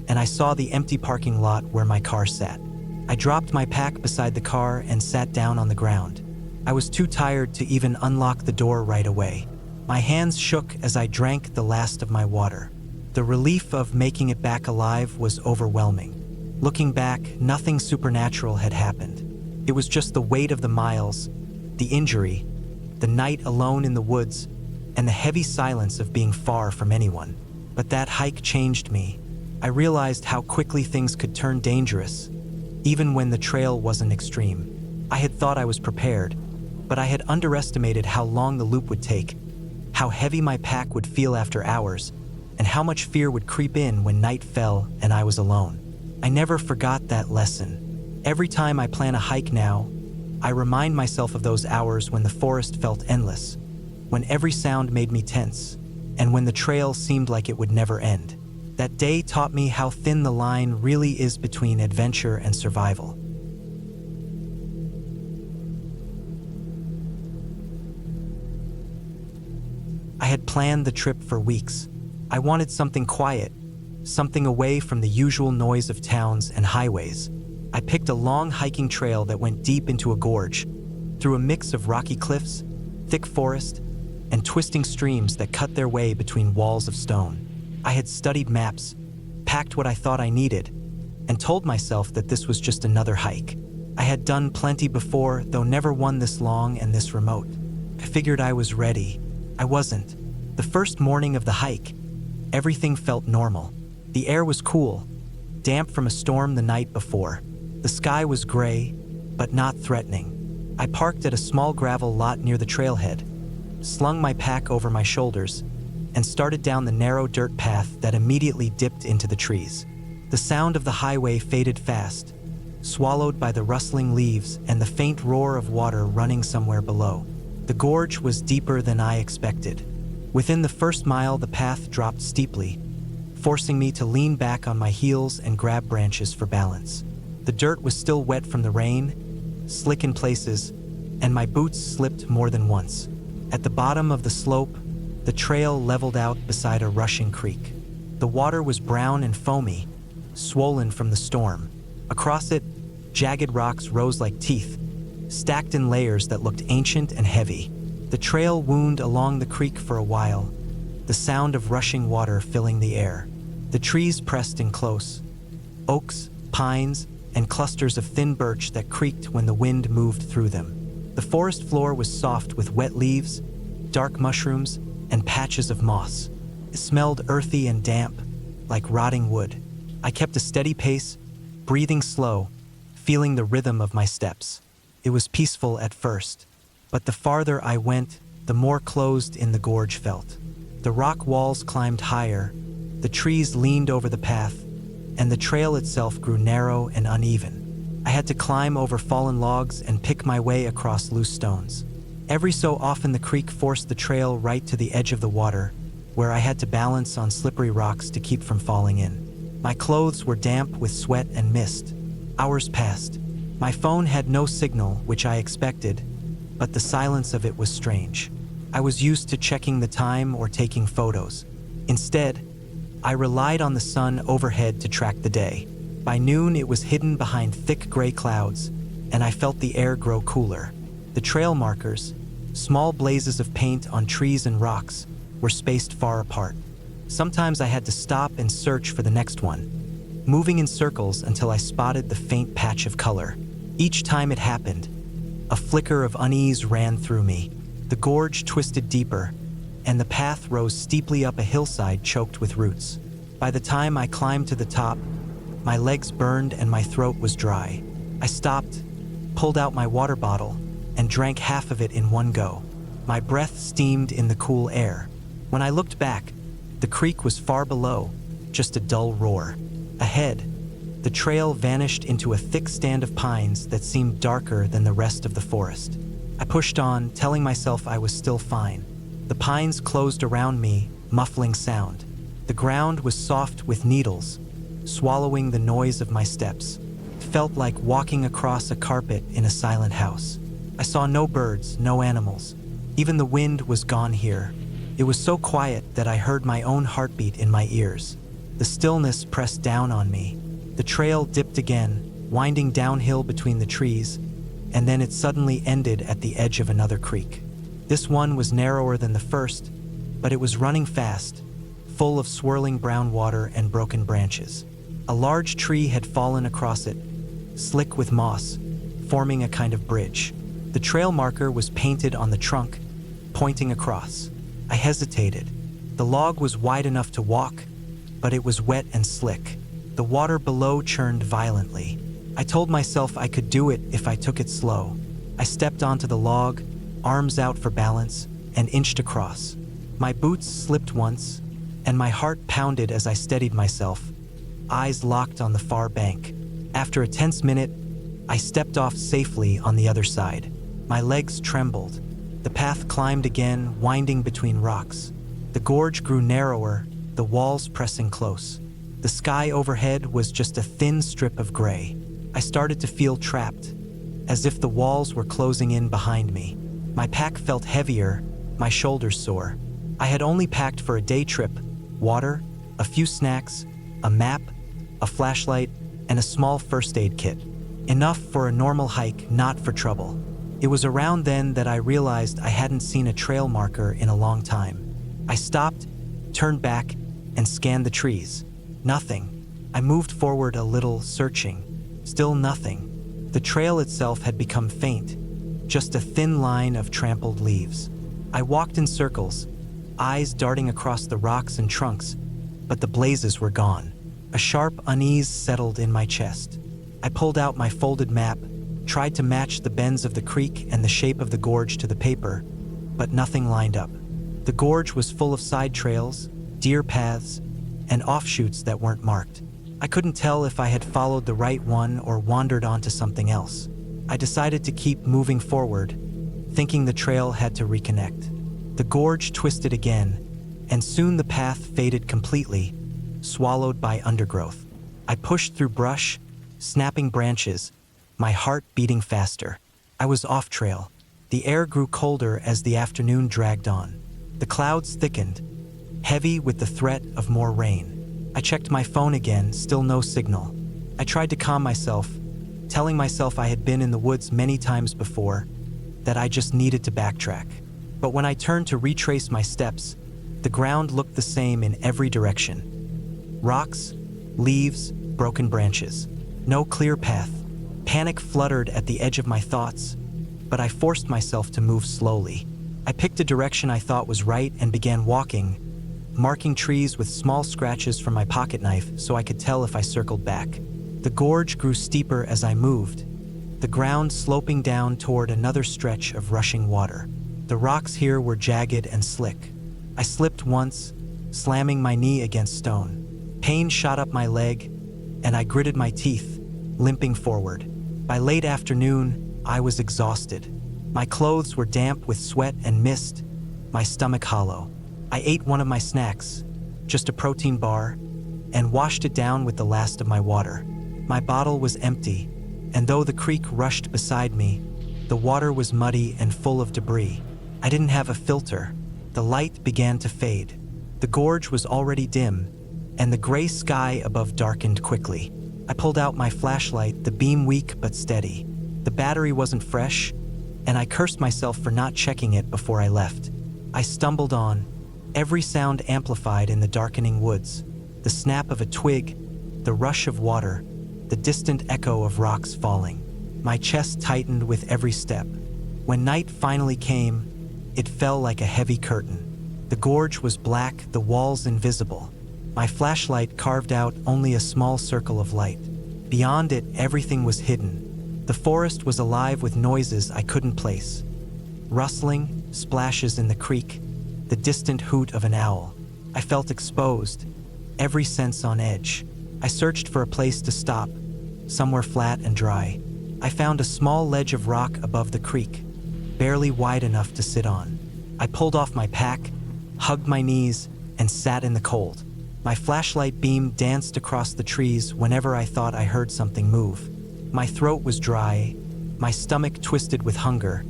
and I saw the empty parking lot where my car sat. I dropped my pack beside the car and sat down on the ground. I was too tired to even unlock the door right away. My hands shook as I drank the last of my water. The relief of making it back alive was overwhelming. Looking back, nothing supernatural had happened. It was just the weight of the miles, the injury, the night alone in the woods, and the heavy silence of being far from anyone. But that hike changed me. I realized how quickly things could turn dangerous, even when the trail wasn't extreme. I had thought I was prepared, but I had underestimated how long the loop would take, how heavy my pack would feel after hours, and how much fear would creep in when night fell and I was alone. I never forgot that lesson. Every time I plan a hike now, I remind myself of those hours when the forest felt endless, when every sound made me tense, and when the trail seemed like it would never end. That day taught me how thin the line really is between adventure and survival. I had planned the trip for weeks. I wanted something quiet, something away from the usual noise of towns and highways. I picked a long hiking trail that went deep into a gorge, through a mix of rocky cliffs, thick forest, and twisting streams that cut their way between walls of stone. I had studied maps, packed what I thought I needed, and told myself that this was just another hike. I had done plenty before, though never one this long and this remote. I figured I was ready. I wasn't. The first morning of the hike, everything felt normal. The air was cool, damp from a storm the night before. The sky was gray, but not threatening. I parked at a small gravel lot near the trailhead, slung my pack over my shoulders, and started down the narrow dirt path that immediately dipped into the trees. The sound of the highway faded fast, swallowed by the rustling leaves and the faint roar of water running somewhere below. The gorge was deeper than I expected. Within the first mile, the path dropped steeply, forcing me to lean back on my heels and grab branches for balance. The dirt was still wet from the rain, slick in places, and my boots slipped more than once. At the bottom of the slope, the trail leveled out beside a rushing creek. The water was brown and foamy, swollen from the storm. Across it, jagged rocks rose like teeth, stacked in layers that looked ancient and heavy. The trail wound along the creek for a while, the sound of rushing water filling the air. The trees pressed in close, oaks, pines, and clusters of thin birch that creaked when the wind moved through them. The forest floor was soft with wet leaves, dark mushrooms, and patches of moss. It smelled earthy and damp, like rotting wood. I kept a steady pace, breathing slow, feeling the rhythm of my steps. It was peaceful at first, but the farther I went, the more closed in the gorge felt. The rock walls climbed higher, the trees leaned over the path, and the trail itself grew narrow and uneven. I had to climb over fallen logs and pick my way across loose stones. Every so often the creek forced the trail right to the edge of the water, where I had to balance on slippery rocks to keep from falling in. My clothes were damp with sweat and mist. Hours passed. My phone had no signal, which I expected, but the silence of it was strange. I was used to checking the time or taking photos. Instead, I relied on the sun overhead to track the day. By noon, it was hidden behind thick gray clouds, and I felt the air grow cooler. The trail markers, small blazes of paint on trees and rocks, were spaced far apart. Sometimes I had to stop and search for the next one, moving in circles until I spotted the faint patch of color. Each time it happened, a flicker of unease ran through me. The gorge twisted deeper, and the path rose steeply up a hillside choked with roots. By the time I climbed to the top, my legs burned and my throat was dry. I stopped, pulled out my water bottle, and drank half of it in one go. My breath steamed in the cool air. When I looked back, the creek was far below, just a dull roar. Ahead, the trail vanished into a thick stand of pines that seemed darker than the rest of the forest. I pushed on, telling myself I was still fine. The pines closed around me, muffling sound. The ground was soft with needles, swallowing the noise of my steps. It felt like walking across a carpet in a silent house. I saw no birds, no animals. Even the wind was gone here. It was so quiet that I heard my own heartbeat in my ears. The stillness pressed down on me. The trail dipped again, winding downhill between the trees, and then it suddenly ended at the edge of another creek. This one was narrower than the first, but it was running fast, full of swirling brown water and broken branches. A large tree had fallen across it, slick with moss, forming a kind of bridge. The trail marker was painted on the trunk, pointing across. I hesitated. The log was wide enough to walk, but it was wet and slick. The water below churned violently. I told myself I could do it if I took it slow. I stepped onto the log, arms out for balance, and inched across. My boots slipped once, and my heart pounded as I steadied myself, eyes locked on the far bank. After a tense minute, I stepped off safely on the other side. My legs trembled. The path climbed again, winding between rocks. The gorge grew narrower, the walls pressing close. The sky overhead was just a thin strip of gray. I started to feel trapped, as if the walls were closing in behind me. My pack felt heavier, my shoulders sore. I had only packed for a day trip: water, a few snacks, a map, a flashlight, and a small first aid kit. Enough for a normal hike, not for trouble. It was around then that I realized I hadn't seen a trail marker in a long time. I stopped, turned back, and scanned the trees. Nothing. I moved forward a little, searching. Still nothing. The trail itself had become faint, just a thin line of trampled leaves. I walked in circles, eyes darting across the rocks and trunks, but the blazes were gone. A sharp unease settled in my chest. I pulled out my folded map, tried to match the bends of the creek and the shape of the gorge to the paper, but nothing lined up. The gorge was full of side trails, deer paths, and offshoots that weren't marked. I couldn't tell if I had followed the right one or wandered onto something else. I decided to keep moving forward, thinking the trail had to reconnect. The gorge twisted again, and soon the path faded completely, swallowed by undergrowth. I pushed through brush, snapping branches, my heart beating faster. I was off trail. The air grew colder as the afternoon dragged on. The clouds thickened, heavy with the threat of more rain. I checked my phone again, still no signal. I tried to calm myself, telling myself I had been in the woods many times before, that I just needed to backtrack. But when I turned to retrace my steps, the ground looked the same in every direction. Rocks, leaves, broken branches. No clear path. Panic fluttered at the edge of my thoughts, but I forced myself to move slowly. I picked a direction I thought was right and began walking, marking trees with small scratches from my pocket knife so I could tell if I circled back. The gorge grew steeper as I moved, the ground sloping down toward another stretch of rushing water. The rocks here were jagged and slick. I slipped once, slamming my knee against stone. Pain shot up my leg, and I gritted my teeth, limping forward. By late afternoon, I was exhausted. My clothes were damp with sweat and mist, my stomach hollow. I ate one of my snacks, just a protein bar, and washed it down with the last of my water. My bottle was empty, and though the creek rushed beside me, the water was muddy and full of debris. I didn't have a filter. The light began to fade. The gorge was already dim, and the gray sky above darkened quickly. I pulled out my flashlight, the beam weak but steady. The battery wasn't fresh, and I cursed myself for not checking it before I left. I stumbled on, every sound amplified in the darkening woods. The snap of a twig, the rush of water, the distant echo of rocks falling. My chest tightened with every step. When night finally came, it fell like a heavy curtain. The gorge was black, the walls invisible. My flashlight carved out only a small circle of light. Beyond it, everything was hidden. The forest was alive with noises I couldn't place. Rustling, splashes in the creek, the distant hoot of an owl. I felt exposed, every sense on edge. I searched for a place to stop, somewhere flat and dry. I found a small ledge of rock above the creek, barely wide enough to sit on. I pulled off my pack, hugged my knees, and sat in the cold. My flashlight beam danced across the trees whenever I thought I heard something move. My throat was dry, my stomach twisted with hunger,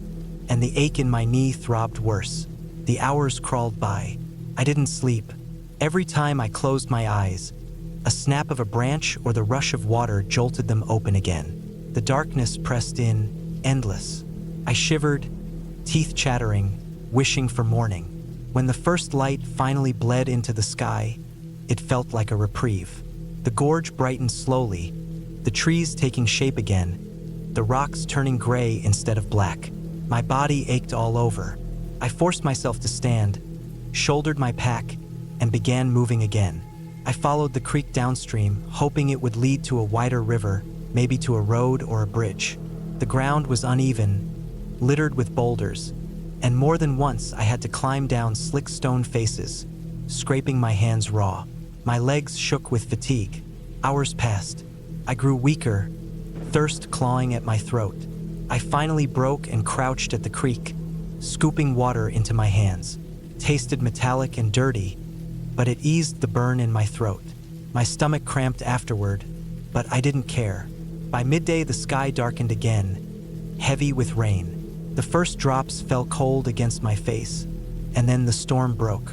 and the ache in my knee throbbed worse. The hours crawled by. I didn't sleep. Every time I closed my eyes, a snap of a branch or the rush of water jolted them open again. The darkness pressed in, endless. I shivered, teeth chattering, wishing for morning. When the first light finally bled into the sky, it felt like a reprieve. The gorge brightened slowly, the trees taking shape again, the rocks turning gray instead of black. My body ached all over. I forced myself to stand, shouldered my pack, and began moving again. I followed the creek downstream, hoping it would lead to a wider river, maybe to a road or a bridge. The ground was uneven, littered with boulders, and more than once I had to climb down slick stone faces, scraping my hands raw. My legs shook with fatigue. Hours passed. I grew weaker, thirst clawing at my throat. I finally broke and crouched at the creek, scooping water into my hands. Tasted metallic and dirty, but it eased the burn in my throat. My stomach cramped afterward, but I didn't care. By midday, the sky darkened again, heavy with rain. The first drops fell cold against my face, and then the storm broke.